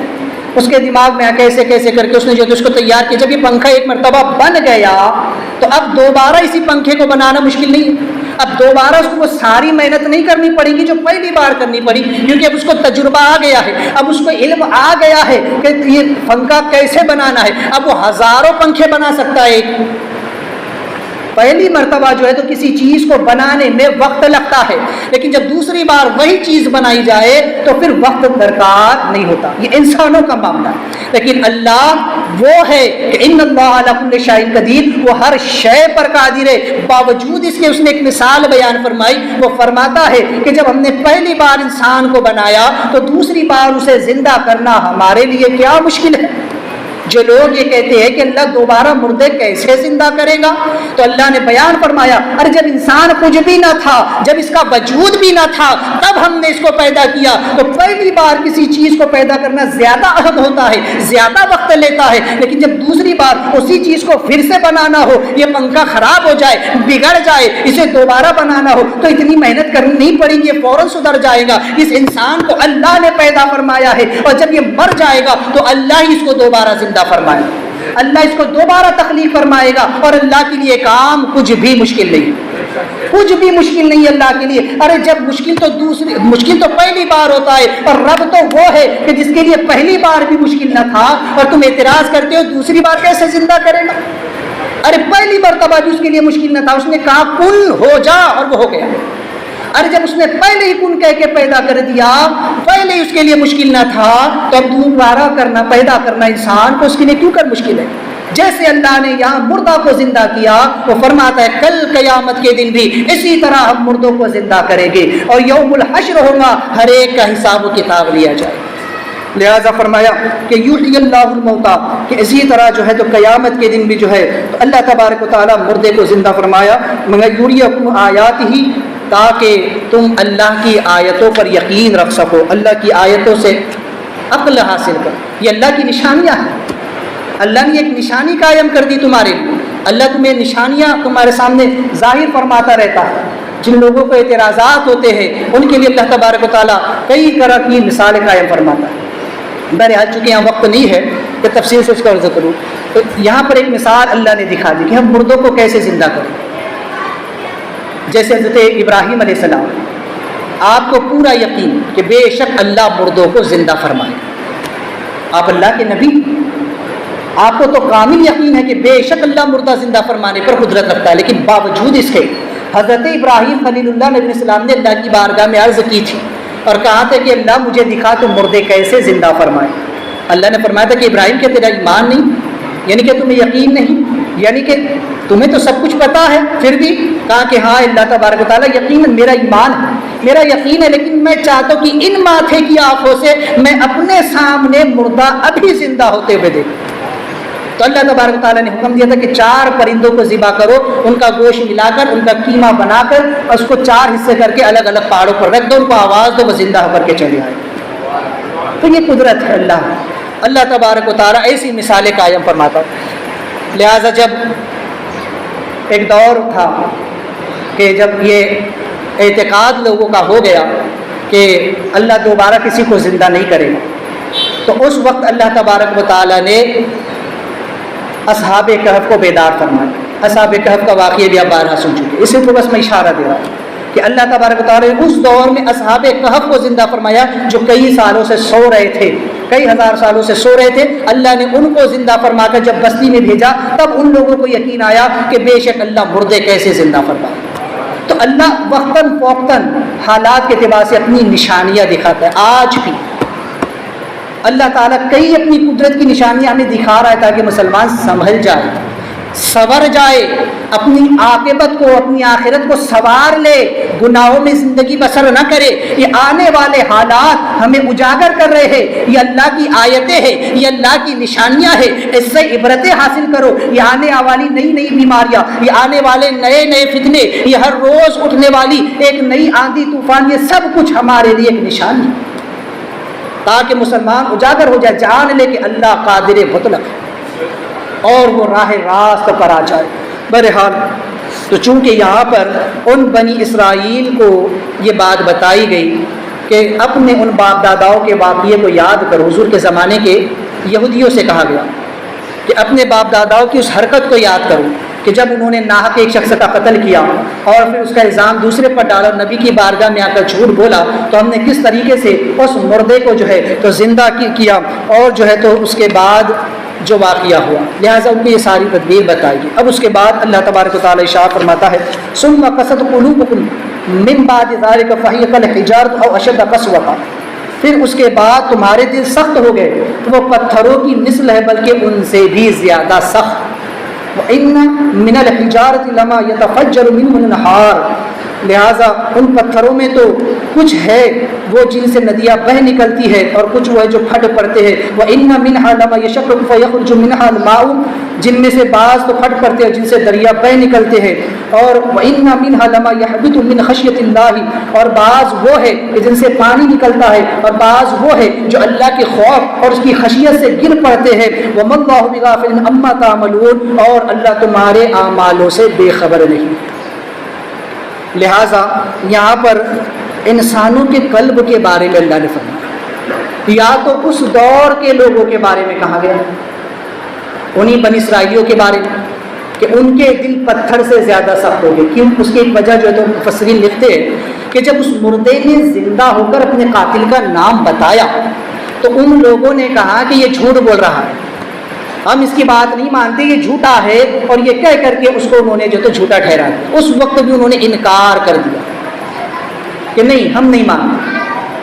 Speaker 1: اس کے دماغ میں کیسے کیسے کر کے اس نے جو اس کو تیار کیا۔ جب یہ پنکھا ایک مرتبہ بن گیا تو اب دوبارہ اسی پنکھے کو بنانا مشکل نہیں ہے، اب دوبارہ اس کو ساری محنت نہیں کرنی پڑے گی جو پہلی بار کرنی پڑی، کیونکہ اب اس کو تجربہ آ گیا ہے، اب اس کو علم آ گیا ہے کہ یہ پنکھا کیسے بنانا ہے۔ اب وہ ہزاروں پنکھے بنا سکتا ہے ایک، پہلی مرتبہ جو ہے تو کسی چیز کو بنانے میں وقت لگتا ہے، لیکن جب دوسری بار وہی چیز بنائی جائے تو پھر وقت درکار نہیں ہوتا۔ یہ انسانوں کا معاملہ ہے، لیکن اللہ وہ ہے کہ ان اللہ علی کل شیء قدیر، وہ ہر شے پر قادر ہے۔ باوجود اس کے اس نے ایک مثال بیان فرمائی، وہ فرماتا ہے کہ جب ہم نے پہلی بار انسان کو بنایا تو دوسری بار اسے زندہ کرنا ہمارے لیے کیا مشکل ہے۔ جو لوگ یہ کہتے ہیں کہ اللہ دوبارہ مردے کیسے زندہ کرے گا، تو اللہ نے بیان فرمایا ارے جب انسان کچھ بھی نہ تھا، جب اس کا وجود بھی نہ تھا، تب ہم نے اس کو پیدا کیا۔ تو پہلی بار کسی چیز کو پیدا کرنا زیادہ عہد ہوتا ہے، زیادہ وقت لیتا ہے، لیکن جب دوسری بار اسی چیز کو پھر سے بنانا ہو، یہ پنکھا خراب ہو جائے، بگڑ جائے، اسے دوبارہ بنانا ہو تو اتنی محنت کرنی نہیں پڑے گی، یہ فوراً سدھر جائے گا۔ اس انسان کو اللہ نے پیدا فرمایا ہے، اور جب یہ مر جائے گا تو اللہ ہی اس کو دوبارہ زندہ فرمائے گا، اللہ اس کو دوبارہ تخلیق فرمائے گا، اور اللہ کے لیے کام کچھ بھی مشکل نہیں، کچھ بھی مشکل نہیں اللہ کے لیے۔ ارے جب مشکل تو پہلی بار ہوتا ہے، اور رب تو وہ ہے کہ جس کے لیے پہلی بار بھی مشکل نہ تھا، اور تم اعتراض کرتے ہو دوسری بار کیسے زندہ کرے گا؟ ارے پہلی مرتبہ بھی اس کے لیے مشکل نہ تھا، اس نے کہا کن ہو جا اور وہ ہو گیا۔ ارے جب اس نے پہلے ہی کن کہہ کے پیدا کر دیا، پہلے ہی اس کے لیے مشکل نہ تھا، تو اب دوبارہ کرنا، پیدا کرنا انسان کو اس کے لیے کیوں کر مشکل ہے؟ جیسے اللہ نے یہاں مردہ کو زندہ کیا، وہ فرماتا ہے کل قیامت کے دن بھی اسی طرح ہم مردوں کو زندہ کریں گے، اور یوم الحشر ہوگا، ہر ایک کا حساب و کتاب لیا جائے۔ لہذا فرمایا کہ یحیی اللہ الموتیٰ، کہ اسی طرح جو ہے تو قیامت کے دن بھی جو ہے تو اللہ تبارک و تعالیٰ مردے کو زندہ فرمایا، مگر یریکم آیاتہ، تاکہ تم اللہ کی آیتوں پر یقین رکھ سکو، اللہ کی آیتوں سے عقل حاصل کرو۔ یہ اللہ کی نشانیاں ہیں، اللہ نے ایک نشانی قائم کر دی تمہارے لیے، اللہ تمہیں نشانیاں تمہارے سامنے ظاہر فرماتا رہتا ہے۔ جن لوگوں کو اعتراضات ہوتے ہیں ان کے لیے اللہ تبارک و تعالیٰ کئی طرح کی مثالیں قائم فرماتا ہے۔ بہرحال چونکہ یہاں وقت نہیں ہے کہ تفصیل سے اس کا عرض کروں، تو یہاں پر ایک مثال اللہ نے دکھا دی کہ ہم مردوں کو کیسے زندہ کریں۔ جیسے حضرت ابراہیم علیہ السلام، آپ کو پورا یقین کہ بے شک اللہ مردوں کو زندہ فرمائے، آپ اللہ کے نبی، آپ کو تو کامل یقین ہے کہ بے شک اللہ مردہ زندہ فرمانے پر قدرت رکھتا ہے، لیکن باوجود اس کے حضرت ابراہیم خلیل اللہ نبی علیہ السلام نے اللہ کی بارگاہ میں عرض کی تھی اور کہا تھا کہ اللہ مجھے دکھا تو مردے کیسے زندہ فرمائے۔ اللہ نے فرمایا تھا کہ ابراہیم کہ تیرا ایمان نہیں، یعنی کہ تمہیں یقین نہیں، یعنی کہ تمہیں تو سب کچھ پتا ہے، پھر بھی کہا کہ ہاں اللہ تبارک و تعالیٰ یقیناً میرا ایمان ہے، میرا یقین ہے، لیکن میں چاہتا ہوں کہ ان ماتھے کی آنکھوں سے میں اپنے سامنے مردہ ابھی زندہ ہوتے ہوئے دیکھوں۔ تو اللہ تبارک و تعالیٰ نے حکم دیا تھا کہ 4 پرندوں کو ذبح کرو، ان کا گوشت ملا کر، ان کا قیمہ بنا کر، اور اس کو 4 حصے کر کے الگ الگ پہاڑوں پر رکھ دو، ان کو آواز دو، وہ زندہ ہو کر کے چلے آئے۔ تو یہ قدرت ہے اللہ تبارک و تعالیٰ ایسی مثالیں قائم فرماتا۔ لہٰذا جب ایک دور تھا کہ جب یہ اعتقاد لوگوں کا ہو گیا کہ اللہ دوبارہ کسی کو زندہ نہیں کرے گا، تو اس وقت اللہ تبارک و تعالیٰ نے اصحاب کہف کو بیدار فرمایا۔ اصحاب کہف کا واقعہ بھی آپ بارہا سن چکے، اس کو بس میں اشارہ دے رہا ہوں کہ اللہ تبارک و تعالیٰ نے اس دور میں اصحاب کہف کو زندہ فرمایا جو کئی سالوں سے سو رہے تھے، کئی ہزار سالوں سے سو رہے تھے۔ اللہ نے ان کو زندہ فرما کر جب بستی میں بھیجا، تب ان لوگوں کو یقین آیا کہ بے شک اللہ مردے کیسے زندہ فرمائے۔ تو اللہ وقتاً فوقتاً حالات کے اعتبار سے اپنی نشانیاں دکھاتا ہے۔ آج بھی اللہ تعالیٰ کئی اپنی قدرت کی نشانیاں ہمیں دکھا رہا ہے تاکہ مسلمان سنبھل جائے، سنور جائے، اپنی عاقبت کو، اپنی آخرت کو سنوار لے، گناہوں میں زندگی بسر نہ کرے۔ یہ آنے والے حالات ہمیں اجاگر کر رہے ہیں، یہ اللہ کی آیتیں ہیں، یہ اللہ کی نشانیاں ہیں، اس سے عبرتیں حاصل کرو۔ یہ آنے والی نئی نئی بیماریاں، یہ آنے والے نئے نئے فتنے، یہ ہر روز اٹھنے والی ایک نئی آندھی طوفان، یہ سب کچھ ہمارے لیے ایک نشانی ہے، تاکہ مسلمان اجاگر ہو جائے، جان لے کہ اللہ قادر مطلق ہے اور وہ راہ راست پر آ جائے۔ بہرحال تو چونکہ یہاں پر ان بنی اسرائیل کو یہ بات بتائی گئی کہ اپنے ان باپ داداؤں کے واقعے کو یاد کرو، حضور کے زمانے کے یہودیوں سے کہا گیا کہ اپنے باپ داداؤں کی اس حرکت کو یاد کرو کہ جب انہوں نے ناحق ایک شخص کا قتل کیا اور پھر اس کا الزام دوسرے پر ڈالا، نبی کی بارگاہ میں آ کر جھوٹ بولا، تو ہم نے کس طریقے سے اس مردے کو جو ہے تو زندہ کیا اور جو ہے تو اس کے بعد جو واقعہ ہوا، لہٰذا ان کو یہ ساری تدبیر بتائی گئی۔ اب اس کے بعد اللہ تبارک و تعالیٰ ارشاد فرماتا ہے ثم قست قلوبکم من بعد ذلک فہی کالحجارۃ او اشد قسوۃ، پھر اس کے بعد تمہارے دل سخت ہو گئے تو وہ پتھروں کی مثل ہے بلکہ ان سے بھی زیادہ سخت۔ وَإِنَّ مِنَ الْحِجَارَةِ لَمَا يَتَفَجَّرُ مِنْهُ الْأَنْهَارُ، لہٰذا ان پتھروں میں تو کچھ ہے وہ جن سے ندیاں بہ نکلتی ہے اور کچھ وہ ہے جو پھٹ پڑتے ہیں. وَإِنَّ مِنْهَا لَمَا يَشَقَّقُ فَيَخْرُجُ مِنْهَا الْمَاءُ جن میں سے بعض تو پھٹ پڑتے ہیں جن سے دریا بہ نکلتے ہیں. اور وَإِنَّ مِنْهَا لَمَا يَهْبِطُ مِنْ خَشْيَةِ اللَّهِ اور بعض وہ ہے کہ جن سے پانی نکلتا ہے اور بعض وہ ہے جو اللہ کے خوف اور اس کی خشیت سے گر پڑتے ہیں. وَمَا اللَّهُ بِغَافِلٍ عَمَّا تَعْمَلُونَ اور اللہ تمہارے اعمالوں سے بے خبر نہیں. لہٰذا یہاں پر انسانوں کے قلب کے بارے میں اللہ نے فرمایا. یا تو اس دور کے لوگوں کے بارے میں کہا گیا, انہی بنی اسرائیلیوں کے بارے میں کہ ان کے دل پتھر سے زیادہ سخت ہو گئے. کیوں؟ اس کی ایک وجہ جو ہے تو مفسرین لکھتے ہیں کہ جب اس مردے نے زندہ ہو کر اپنے قاتل کا نام بتایا تو ان لوگوں نے کہا کہ یہ جھوٹ بول رہا ہے, ہم اس کی بات نہیں مانتے, یہ جھوٹا ہے. اور یہ کہہ کر کے اس کو انہوں نے جو تو جھوٹا ٹھہرایا. اس وقت بھی انہوں نے انکار کر دیا کہ نہیں ہم نہیں مانتے.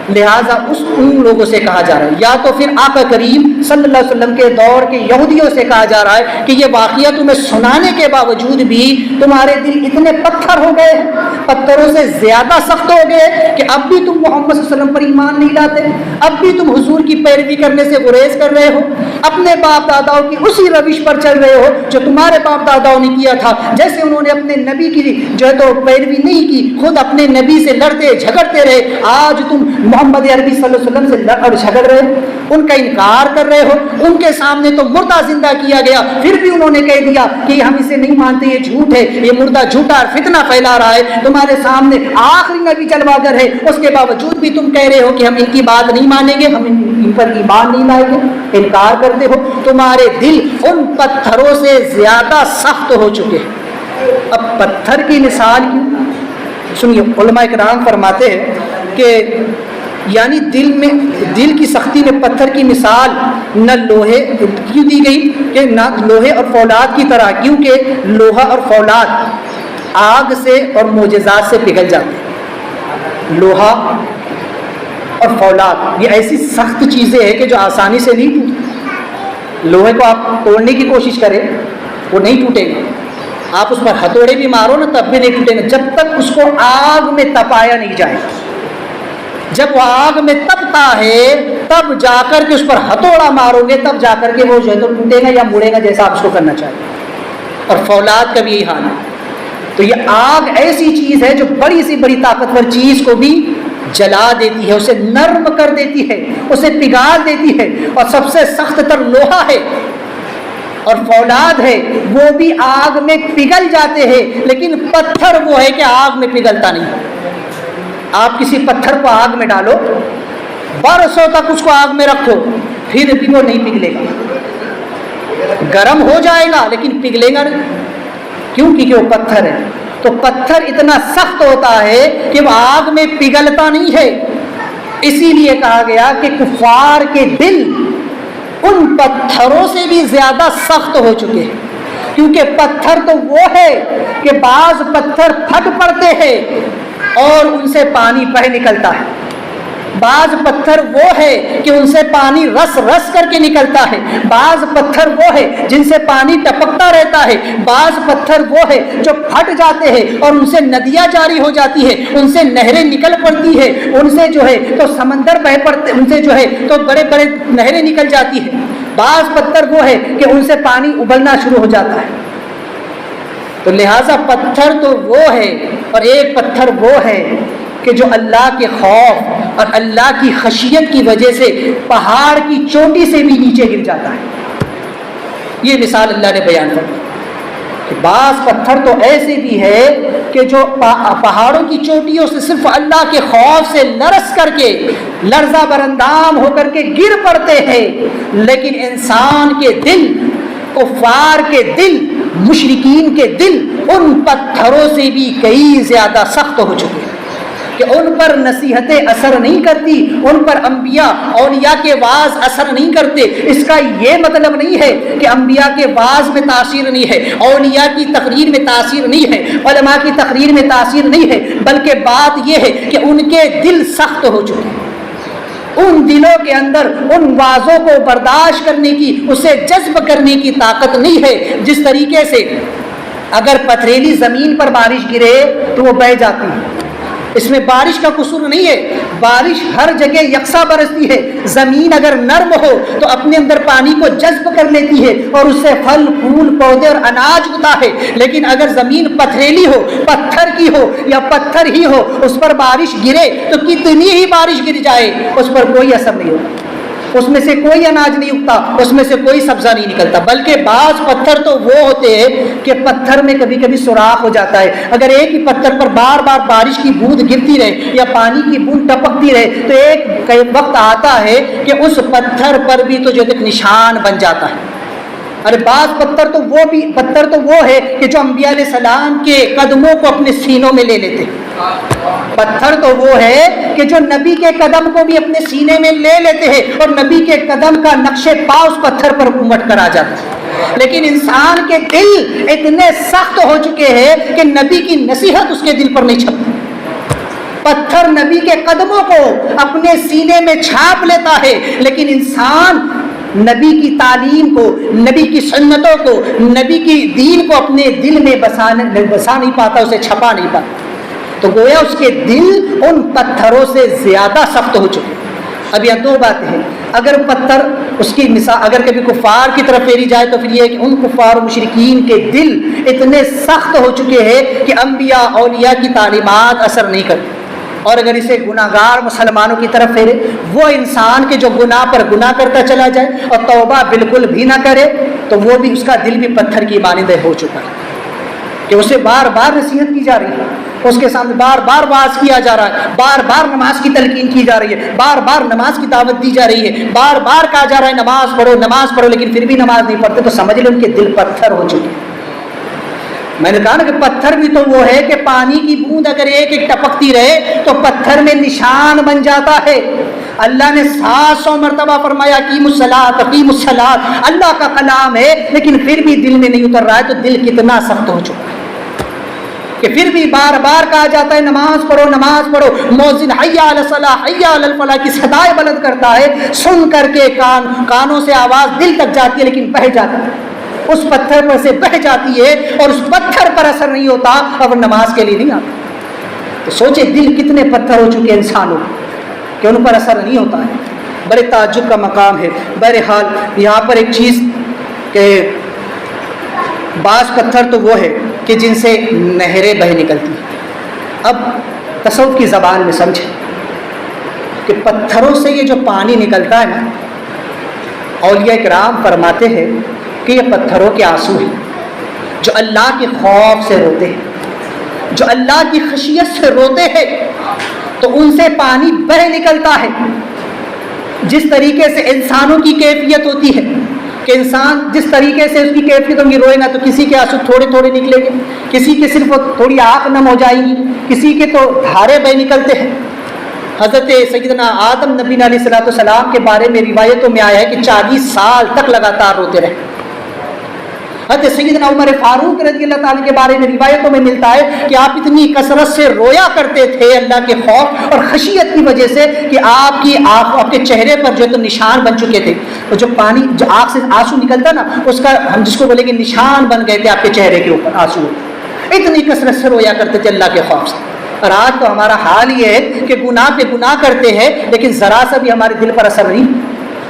Speaker 1: لہٰذا ان لوگوں سے کہا جا رہا ہے, یا تو پھر آقا کریم صلی اللہ علیہ وسلم کے دور کے یہودیوں سے کہا جا رہا ہے کہ یہ واقعہ تمہیں سنانے کے باوجود بھی تمہارے دل اتنے پتھر ہو گئے, پتھروں سے زیادہ سخت ہو گئے کہ اب بھی تم محمد صلی اللہ علیہ وسلم پر ایمان نہیں لاتے, اب بھی تم حضور کی پیروی کرنے سے گریز کر رہے ہو, اپنے باپ داداؤں کی اسی روش پر چل رہے ہو جو تمہارے باپ داداؤں نے کیا تھا. جیسے انہوں نے اپنے نبی کی جو ہے تو پیروی نہیں کی, خود اپنے نبی سے لڑتے جھگڑتے رہے, آج تم محمد عربی صلی اللہ علیہ وسلم سے لڑ اور جھگڑ رہے ہو, ان کا انکار کر رہے ہو. ان کے سامنے تو مردہ زندہ کیا گیا, پھر بھی انہوں نے کہہ دیا کہ ہم اسے نہیں مانتے, یہ جھوٹ ہے, یہ مردہ جھوٹا اور فتنہ پھیلا رہا ہے. تمہارے سامنے آخری نبی چلوا کر ہے, اس کے باوجود بھی تم کہہ رہے ہو کہ ہم ان کی بات نہیں مانیں گے, ہم ان پر ایمان نہیں لائیں گے, انکار کرتے ہو. تمہارے دل ان پتھروں سے زیادہ سخت ہو چکے ہیں. اب پتھر کی مثال کیوں؟ سنیے, علماء کرام فرماتے ہیں کہ یعنی دل کی سختی میں پتھر کی مثال نہ لوہے کیوں دی گئی کہ نہ لوہے اور فولاد کی طرح, کیونکہ لوہا اور فولاد آگ سے اور معجزات سے پگھل جاتے ہیں. لوہا اور فولاد یہ ایسی سخت چیزیں ہیں کہ جو آسانی سے نہیں ٹوٹتی. لوہے کو آپ توڑنے کی کوشش کریں وہ نہیں ٹوٹے گا, آپ اس پر ہتھوڑے بھی مارو نا تب بھی نہیں ٹوٹے گا, جب تک اس کو آگ میں تپایا نہیں جائے. جب وہ آگ میں تپتا ہے تب جا کر کے اس پر ہتھوڑا مارو گے, تب جا کر کے وہ جو ہے تو ٹوٹے گا یا مڑے گا جیسا آپ اس کو کرنا چاہیے. اور فولاد کا بھی یہی حال ہے. تو یہ آگ ایسی چیز ہے جو بڑی سی بڑی طاقتور چیز کو بھی جلا دیتی ہے, اسے نرم کر دیتی ہے, اسے پگھال دیتی ہے. اور سب سے سخت تر لوہا ہے اور فولاد ہے, وہ بھی آگ میں پگھل جاتے ہیں. لیکن پتھر وہ ہے کہ آگ میں پگھلتا نہیں. آپ کسی پتھر کو آگ میں ڈالو, برسوں تک اس کو آگ میں رکھو, پھر بھی وہ نہیں پگھلے گا. گرم ہو جائے گا لیکن پگھلے گا نہیں. کیوں؟ کیونکہ وہ پتھر ہے. تو پتھر اتنا سخت ہوتا ہے کہ وہ آگ میں پگھلتا نہیں ہے. اسی لیے کہا گیا کہ کفار کے دل ان پتھروں سے بھی زیادہ سخت ہو چکے ہیں. کیونکہ پتھر تو وہ ہے کہ بعض پتھر پھٹ پڑتے ہیں اور ان سے پانی بہہ نکلتا ہے. بعض پتھر وہ ہے کہ ان سے پانی رس رس کر کے نکلتا ہے. بعض پتھر وہ ہے جن سے پانی ٹپکتا رہتا ہے. بعض پتھر وہ ہے جو پھٹ جاتے ہیں اور ان سے ندیاں جاری ہو جاتی ہے, ان سے نہریں نکل پڑتی ہے, ان سے جو ہے تو سمندر بہہ پڑتے, ان سے جو ہے تو بڑے بڑے نہریں نکل جاتی ہے. بعض پتھر وہ ہے کہ ان سے پانی ابلنا شروع ہو جاتا ہے. تو لہٰذا پتھر تو وہ ہے, اور ایک پتھر وہ ہے کہ جو اللہ کے خوف اور اللہ کی خشیت کی وجہ سے پہاڑ کی چوٹی سے بھی نیچے گر جاتا ہے. یہ مثال اللہ نے بیان فرمائی کہ بعض پتھر تو ایسے بھی ہے کہ جو پہاڑوں کی چوٹیوں سے صرف اللہ کے خوف سے لرز کر کے, لرزہ برندام ہو کر کے گر پڑتے ہیں. لیکن انسان کے دل, کفار کے دل, مشرکین کے دل ان پتھروں سے بھی کئی زیادہ سخت ہو چکے ہیں کہ ان پر نصیحتیں اثر نہیں کرتی, ان پر انبیاء اولیاء کے واعظ اثر نہیں کرتے. اس کا یہ مطلب نہیں ہے کہ انبیاء کے واعظ میں تاثیر نہیں ہے, اولیاء کی تقریر میں تاثیر نہیں ہے, علماء کی تقریر میں تاثیر نہیں ہے, بلکہ بات یہ ہے کہ ان کے دل سخت ہو چکے ہیں. ان دلوں کے اندر ان وعظوں کو برداشت کرنے کی, اسے جذب کرنے کی طاقت نہیں ہے. جس طریقے سے اگر پتھریلی زمین پر بارش گرے تو وہ بہہ جاتی ہے,
Speaker 2: اس میں بارش کا قصور نہیں ہے، بارش ہر جگہ یکساں برستی ہے۔ زمین اگر نرم ہو تو اپنے اندر پانی کو جذب کر لیتی ہے اور اس سے پھل پھول پودے اور اناج ہوتا ہے، لیکن اگر زمین پتھریلی ہو، پتھر کی ہو یا پتھر ہی ہو، اس پر بارش گرے تو کتنی ہی بارش گر جائے اس پر کوئی اثر نہیں ہوتا، اس میں سے کوئی اناج نہیں اگتا، اس میں سے کوئی سبزہ نہیں نکلتا۔ بلکہ بعض پتھر تو وہ ہوتے ہیں کہ پتھر میں کبھی کبھی سوراخ ہو جاتا ہے، اگر ایک ہی پتھر پر بار بار بارش کی بوند گرتی رہے یا پانی کی بوند ٹپکتی رہے تو ایک وقت آتا ہے کہ اس پتھر پر بھی تو جو ایک نشان بن جاتا ہے۔ ارے بعض پتھر تو وہ ہے کہ جو انبیاء علیہ السلام کے قدموں کو اپنے سینوں میں لے لیتے، پتھر تو وہ ہے کہ جو نبی کے قدم کو بھی اپنے سینے میں لے لیتے ہیں اور نبی کے قدم کا نقش پا اس پتھر پر امٹ کر آ جاتا ہے۔ لیکن انسان کے دل اتنے سخت ہو چکے ہیں کہ نبی کی نصیحت اس کے دل پر نہیں چھپتی۔ پتھر نبی کے قدموں کو اپنے سینے میں چھاپ لیتا ہے، لیکن انسان نبی کی تعلیم کو، نبی کی سنتوں کو، نبی کی دین کو اپنے دل میں بسا نہیں پاتا، اسے چھپا نہیں پاتا۔ تو گویا اس کے دل ان پتھروں سے زیادہ سخت ہو چکے۔ اب یہ دو باتیں ہیں، اگر پتھر اس کی مثال اگر کبھی کفار کی طرف پھیری جائے تو پھر یہ کہ ان کفار و مشرکین کے دل اتنے سخت ہو چکے ہیں کہ انبیاء اولیاء کی تعلیمات اثر نہیں کرتی۔ اور اگر اسے گناہگار مسلمانوں کی طرف پھیرے، وہ انسان کے جو گناہ پر گناہ کرتا چلا جائے اور توبہ بالکل بھی نہ کرے تو وہ بھی، اس کا دل بھی پتھر کی مانند ہو چکا ہے کہ اسے بار بار نصیحت کی جا رہی ہے، اس کے سامنے بار بار واعظ کیا جا رہا ہے، بار بار نماز کی تلقین کی جا رہی ہے، بار بار نماز کی دعوت دی جا رہی ہے، بار بار کہا جا رہا ہے نماز پڑھو، لیکن پھر بھی نماز نہیں پڑھتے، تو سمجھ لیں ان کے دل پتھر ہو چکے ہیں۔ میں نے کہا نا کہ پتھر بھی تو وہ ہے کہ پانی کی بوند اگر ایک ایک ٹپکتی رہے تو پتھر میں نشان بن جاتا ہے۔ اللہ نے 700 مرتبہ فرمایا اقیموا الصلاۃ اقیموا الصلاۃ، اللہ کا کلام ہے، لیکن پھر بھی دل میں نہیں اتر رہا ہے، تو دل کتنا سخت ہو چکا ہے کہ پھر بھی بار بار کہا جاتا ہے نماز پڑھو، مؤذن حی علی الصلاۃ حی علی الفلاح کی صدائیں بلند کرتا ہے، سن کر کے کانوں سے آواز دل تک جاتی ہے لیکن بہہ جاتی ہے، اس پتھر پر سے بہہ جاتی ہے اور اس پتھر پر اثر نہیں ہوتا اور نماز کے لیے نہیں آتا۔ تو سوچے دل کتنے پتھر ہو چکے انسانوں کہ ان پر اثر نہیں ہوتا ہے۔ بڑے تعجب کا مقام ہے۔ بہرحال یہاں پر ایک چیز کہ بعض پتھر تو وہ ہے کہ جن سے نہریں بہہ نکلتی ہیں۔ اب تصوف کی زبان میں سمجھیں کہ پتھروں سے یہ جو پانی نکلتا ہے نا، اولیاء کرام فرماتے ہیں کہ یہ پتھروں کے آنسو ہیں جو اللہ کے خوف سے روتے ہیں، جو اللہ کی خشیت سے روتے ہیں، تو ان سے پانی بہہ نکلتا ہے۔ جس طریقے سے انسانوں کی کیفیت ہوتی ہے کہ انسان جس طریقے سے اس کی کیفیت ہوگی، روئے گا تو کسی کے آنسو تھوڑے تھوڑے نکلیں گے، کسی کے صرف تھوڑی آنکھ نم ہو جائے گی، کسی کے تو دھارے بہہ نکلتے ہیں۔ حضرت سیدنا آدم نبی علیہ الصلوۃ والسلام کے بارے میں روایتوں میں آیا ہے کہ 40 سال تک لگاتار روتے رہے۔ حضرت سیدنا عمر فاروق رضی اللہ تعالیٰ کے بارے میں روایتوں میں ملتا ہے کہ آپ اتنی کثرت سے رویا کرتے تھے اللہ کے خوف اور خشیت کی وجہ سے کہ آپ کی آنکھ، آپ کے چہرے پر جو تو نشان بن چکے تھے، اور جو پانی جو آنکھ سے آنسو نکلتا نا، اس کا ہم جس کو بولیں گے نشان بن گئے تھے آپ کے چہرے کے اوپر آنسو، اتنی کثرت سے رویا کرتے تھے اللہ کے خوف سے۔ اور آج تو ہمارا حال یہ ہے کہ گناہ پہ گناہ کرتے ہیں لیکن ذرا سا بھی ہمارے دل پر اثر نہیں،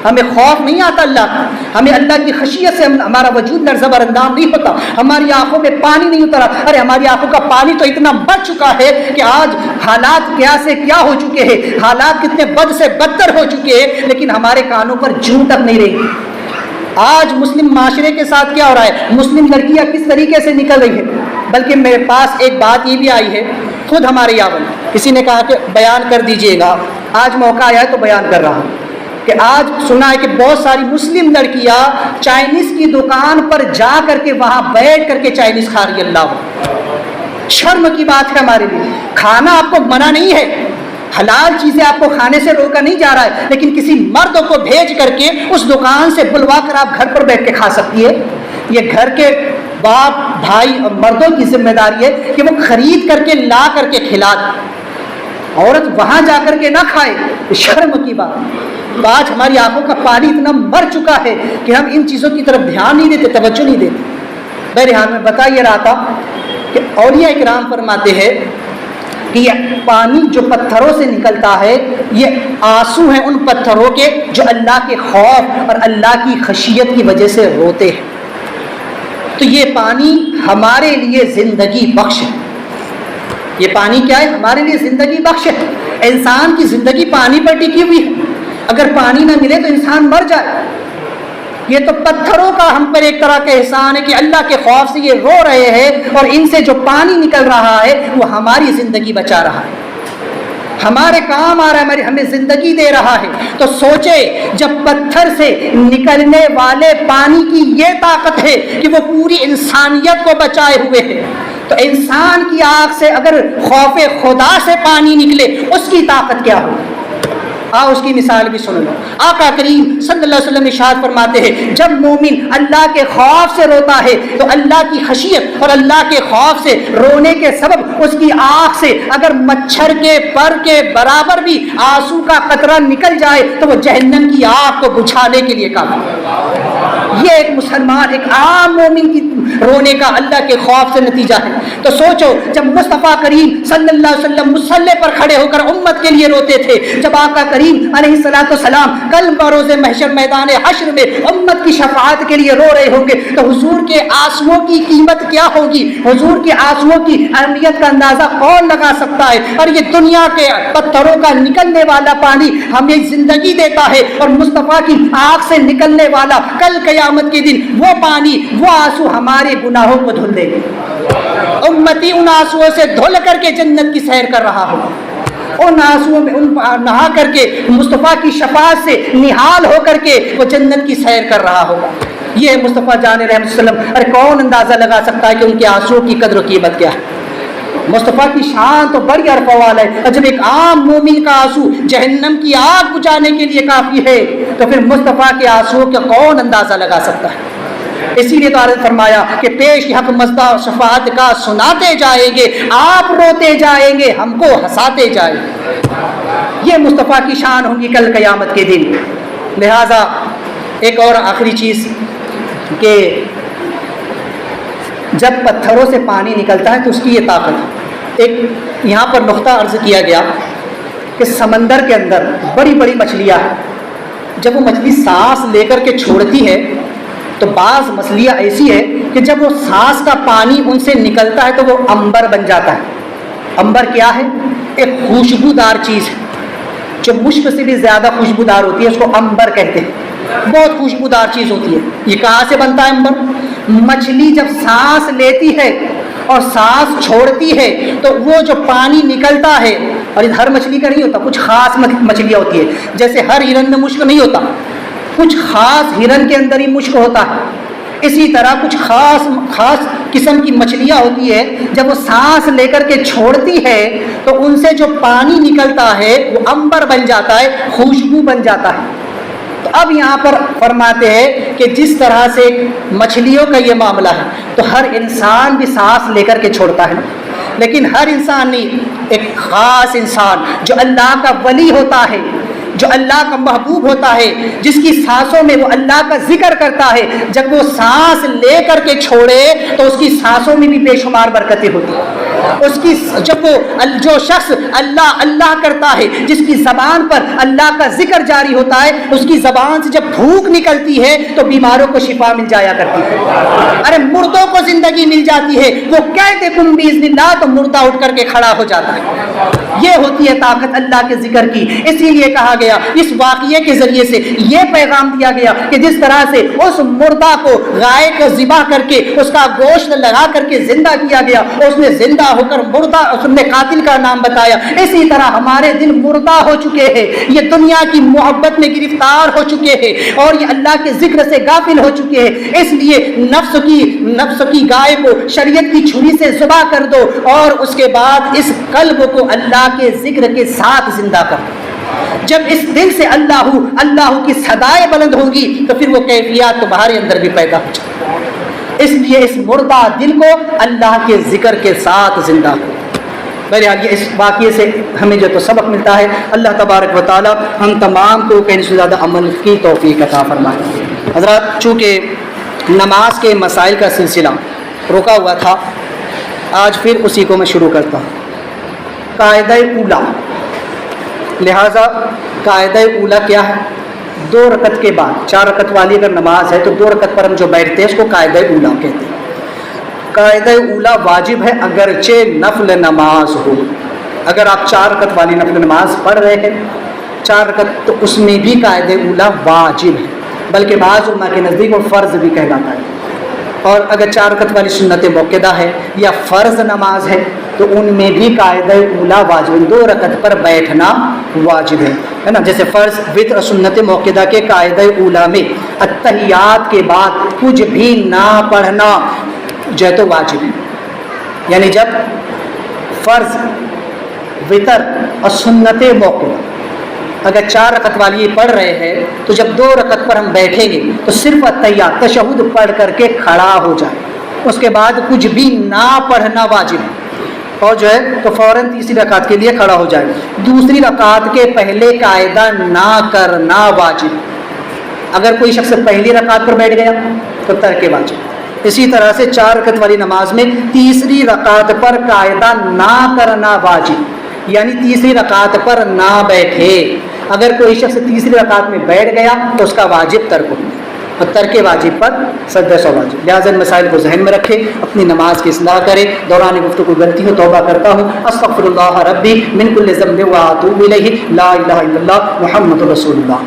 Speaker 2: ہمیں خوف نہیں آتا اللہ کا، ہمیں اللہ کی خشیت سے ہمارا وجود لرزہ بر اندام نہیں ہوتا، ہماری آنکھوں میں پانی نہیں اترا۔ ارے ہماری آنکھوں کا پانی تو اتنا بڑھ چکا ہے کہ آج حالات کیا سے کیا ہو چکے ہیں، حالات کتنے بد سے بدتر ہو چکے ہیں، لیکن ہمارے کانوں پر جوں تک نہیں رہی۔ آج مسلم معاشرے کے ساتھ کیا ہو رہا ہے، مسلم لڑکیاں کس طریقے سے نکل رہی ہیں۔ بلکہ میرے پاس ایک بات یہ بھی آئی ہے، خود ہمارے یہاں کسی نے کہا کہ بیان کر دیجئے گا، آج موقع آیا ہے تو بیان کر رہا ہوں کہ آج سنا ہے کہ بہت ساری مسلم لڑکیاں چائنیز کی دکان پر جا کر کے وہاں بیٹھ کر کے چائنیز کھا رہی۔ اللہ شرم کی بات ہے ہمارے لیے، کھانا آپ کو منع نہیں ہے، حلال چیزیں آپ کو کھانے سے روکا نہیں جا رہا ہے، لیکن کسی مرد کو بھیج کر کے اس دکان سے بلوا کر آپ گھر پر بیٹھ کے کھا سکتی ہے۔ یہ گھر کے باپ بھائی اور مردوں کی ذمہ داری ہے کہ وہ خرید کر کے لا کر کے کھلا دیں، عورت وہاں جا کر کے نہ کھائے، شرم کی بات۔ تو آج ہماری آنکھوں کا پانی اتنا مر چکا ہے کہ ہم ان چیزوں کی طرف دھیان نہیں دیتے، توجہ نہیں دیتے۔ بہرحال میں بتا یہ رہا تھا کہ اولیاء کرام فرماتے ہیں کہ یہ پانی جو پتھروں سے نکلتا ہے یہ آنسو ہیں ان پتھروں کے جو اللہ کے خوف اور اللہ کی خشیت کی وجہ سے روتے ہیں۔ تو یہ پانی ہمارے لیے زندگی بخش ہے۔ یہ پانی کیا ہے؟ ہمارے لیے زندگی بخش ہے۔ انسان کی زندگی پانی پر ٹکی ہوئی ہے، اگر پانی نہ ملے تو انسان مر جائے۔ یہ تو پتھروں کا ہم پر ایک طرح کا احسان ہے کہ اللہ کے خوف سے یہ رو رہے ہیں اور ان سے جو پانی نکل رہا ہے وہ ہماری زندگی بچا رہا ہے، ہمارے کام آ رہا ہے، ہمیں زندگی دے رہا ہے۔ تو سوچے جب پتھر سے نکلنے والے پانی کی یہ طاقت ہے کہ وہ پوری انسانیت کو بچائے ہوئے ہے، تو انسان کی آنکھ سے اگر خوف خدا سے پانی نکلے اس کی طاقت کیا ہو؟ آؤ اس کی مثال بھی سن لو۔ آقا کریم صلی اللہ علیہ وسلم ارشاد فرماتے ہیں جب مومن اللہ کے خوف سے روتا ہے تو اللہ کی خشیت اور اللہ کے خوف سے رونے کے سبب اس کی آنکھ سے اگر مچھر کے پر کے برابر بھی آنسو کا قطرہ نکل جائے تو وہ جہنم کی آگ کو بجھانے کے لیے کافی ہے۔ یہ ایک مسلمان، ایک عام مومن کی رونے کا اللہ کے خوف سے نتیجہ ہے۔ تو سوچو جب مصطفیٰ کریم صلی اللہ علیہ وسلم مصلی پر کھڑے ہو کر امت کے لیے روتے تھے، جب آقا کریم علیہ الصلوۃ والسلام کل بروز محشر میدان حشر میں امت کی شفاعت کے لیے رو رہے ہوں گے تو حضور کے آنسوؤں کی قیمت کیا ہوگی؟ حضور کے آنسوؤں کی اہمیت کا اندازہ کون لگا سکتا ہے؟ اور یہ دنیا کے پتھروں کا نکلنے والا پانی ہمیں زندگی دیتا ہے، اور مصطفیٰ کی آنکھ سے نکلنے والا کل قیامت کے دن وہ پانی، وہ آنسو ہمارے گناہوں کو دھل دے گے۔ امتی ان آنسوؤں سے دھل کر کے جنت کی سیر کر رہا ہوگا، ان آنسوؤں میں نہا کر کے مصطفیٰ کی شفاعت سے نہال ہو کر کے وہ جنت کی سیر کر رہا ہوگا۔ یہ مصطفیٰ جان رحمۃ وسلم، ارے کون اندازہ لگا سکتا ہے کہ ان کے آنسوؤں کی قدر و قیمت کیا ہے؟ مصطفیٰ کی شان تو بڑی عرفوال ہے، اور جب ایک عام مومن کا آنسو جہنم کی آگ بجھانے کے لیے کافی ہے تو پھر مصطفیٰ کے آنسوؤں کا کون اندازہ لگا سکتا ہے؟ اسی لیے تو عرض فرمایا کہ پیش حق مزدہ شفاعت کا سناتے جائیں گے، آپ روتے جائیں گے، ہم کو ہنساتے جائیں گے۔ یہ مصطفیٰ کی شان ہوگی کل قیامت کے دن۔ لہذا ایک اور آخری چیز کہ جب پتھروں سے پانی نکلتا ہے تو اس کی یہ طاقت ہے۔ ایک یہاں پر نقطہ عرض کیا گیا کہ سمندر کے اندر بڑی بڑی مچھلیاں ہیں، جب وہ مچھلی سانس لے کر کے چھوڑتی ہے تو بعض مچھلیاں ایسی ہے کہ جب وہ سانس کا پانی ان سے نکلتا ہے تو وہ عنبر بن جاتا ہے۔ عنبر کیا ہے؟ ایک خوشبودار چیز ہے جو مشک سے بھی زیادہ خوشبودار ہوتی ہے، اس کو عنبر کہتے ہیں، بہت خوشبودار چیز ہوتی ہے۔ یہ کہاں سے بنتا ہے عنبر؟ مچھلی جب سانس لیتی ہے اور سانس چھوڑتی ہے تو وہ جو پانی نکلتا ہے، اور ہر مچھلی کا نہیں ہوتا، کچھ خاص مچھلیاں ہوتی ہے، جیسے ہر ہرن میں مشک نہیں ہوتا، کچھ خاص ہرن کے اندر ہی مشک ہوتا ہے، اسی طرح کچھ خاص قسم کی مچھلیاں ہوتی ہے، جب وہ سانس لے کر کے چھوڑتی ہے تو ان سے جو پانی نکلتا ہے وہ عنبر بن جاتا ہے، خوشبو بن جاتا ہے۔ تو اب یہاں پر فرماتے ہیں کہ جس طرح سے مچھلیوں کا یہ معاملہ ہے تو ہر انسان بھی سانس لے کر کے چھوڑتا ہے، لیکن ہر انسان نہیں، ایک خاص انسان جو اللہ کا ولی ہوتا ہے، جو اللہ کا محبوب ہوتا ہے، جس کی سانسوں میں وہ اللہ کا ذکر کرتا ہے، جب وہ سانس لے کر کے چھوڑے تو اس کی سانسوں میں بھی بے شمار برکتیں ہوتی ہیں۔ اس کی جب وہ جو شخص اللہ اللہ کرتا ہے، جس کی زبان پر اللہ کا ذکر جاری ہوتا ہے، اس کی زبان سے جب پھونک نکلتی ہے تو بیماروں کو شفا مل جایا کرتی ہے، ارے مردوں کو زندگی مل جاتی ہے، وہ کہتے تم باذن اللہ تو مردہ اٹھ کر کے کھڑا ہو جاتا ہے۔ یہ ہوتی ہے طاقت اللہ کے ذکر کی۔ اسی لیے کہا گیا، اس واقعے کے ذریعے سے یہ پیغام دیا گیا کہ جس طرح سے اس مردہ کو گائے کو ذبح کر کے اس کا گوشت لگا کر کے زندہ کیا گیا، اس نے زندہ ہو کر مردہ، اس نے قاتل کا نام بتایا، اسی طرح ہمارے دل مردہ ہو چکے ہیں، یہ دنیا کی محبت میں گرفتار ہو چکے ہیں اور یہ اللہ کے ذکر سے غافل ہو چکے ہیں۔ اس لیے نفس کی گائے کو شریعت کی چھری سے ذبح کر دو اور اس کے بعد اس قلب کو اللہ کے ذکر کے ساتھ زندہ کر دو۔ جب اس دل سے اللہ کی صدائیں بلند ہوں گی تو پھر وہ کیفیات تمہارے اندر بھی پیدا ہو جائے۔ اس لیے اس مردہ دل کو اللہ کے ذکر کے ساتھ زندہ کرو۔ بہرحال یہ اس واقعے سے ہمیں جو تو سبق ملتا ہے، اللہ تبارک و تعالی ہم تمام کو کہیں سے زیادہ عمل کی توفیق عطا فرمائے۔ حضرات، چونکہ نماز کے مسائل کا سلسلہ رکا ہوا تھا، آج پھر اسی کو میں شروع کرتا ہوں۔ قاعدہ اولا، لہذا قاعدہ اولا کیا ہے؟ 2 رکعت کے بعد 4 رکعت والی اگر نماز ہے تو 2 رکعت پر ہم جو بیٹھتے ہیں اس کو قاعدہ اولا کہتے ہیں۔ قاعدہ اولا واجب ہے اگرچہ نفل نماز ہو۔ اگر آپ 4 رکعت والی نفل نماز پڑھ رہے ہیں 4 رکعت، تو اس میں بھی قاعدہ اولا واجب ہے، بلکہ بعض علماء کے نزدیک وہ فرض بھی کہلاتا ہے۔ اور اگر 4 رکعت والی سنت موقدہ ہے یا فرض نماز ہے تو ان میں بھی قاعدہ اولا واجب ہے، 2 رکعت پر بیٹھنا واجب ہے نا۔ جیسے فرض، وتر اور سنت موقدہ کے قاعدہ اولا میں التحیات کے بعد کچھ بھی نہ پڑھنا جو ہے تو واجب ہے، یعنی جب فرض، وتر اور سنت موقدہ اگر 4 رکعت والی پڑھ رہے ہیں تو جب 2 رکعت پر ہم بیٹھیں گے تو صرف التحیات تشہد پڑھ کر کے کھڑا ہو جائے، اس کے بعد کچھ بھی نہ پڑھنا واجب ہے، اور جو ہے تو فوراً تیسری رکعت کے لیے کھڑا ہو جائے۔ دوسری رکعت کے پہلے قاعدہ نہ کرنا واجب، اگر کوئی شخص پہلی رکعت پر بیٹھ گیا تو ترک واجب۔ اسی طرح سے 4 رکعت والی نماز میں تیسری رکعت پر قاعدہ نہ کرنا واجب، یعنی تیسری رکعت پر نہ بیٹھے۔ اگر کوئی شخص تیسری رکعت میں بیٹھ گیا تو اس کا واجب ترک ہو، اور ترک واجب پر سجدہ سو واجب۔ لہٰذا ان مسائل کو ذہن میں رکھے، اپنی نماز کی اصلاح کرے۔ دوران گفتگو غلطی ہو توبہ کرتا ہوں، استغفر اللہ ربی من کل ذنب واتوب الیہ، لا الہ الا اللہ محمد رسول اللہ۔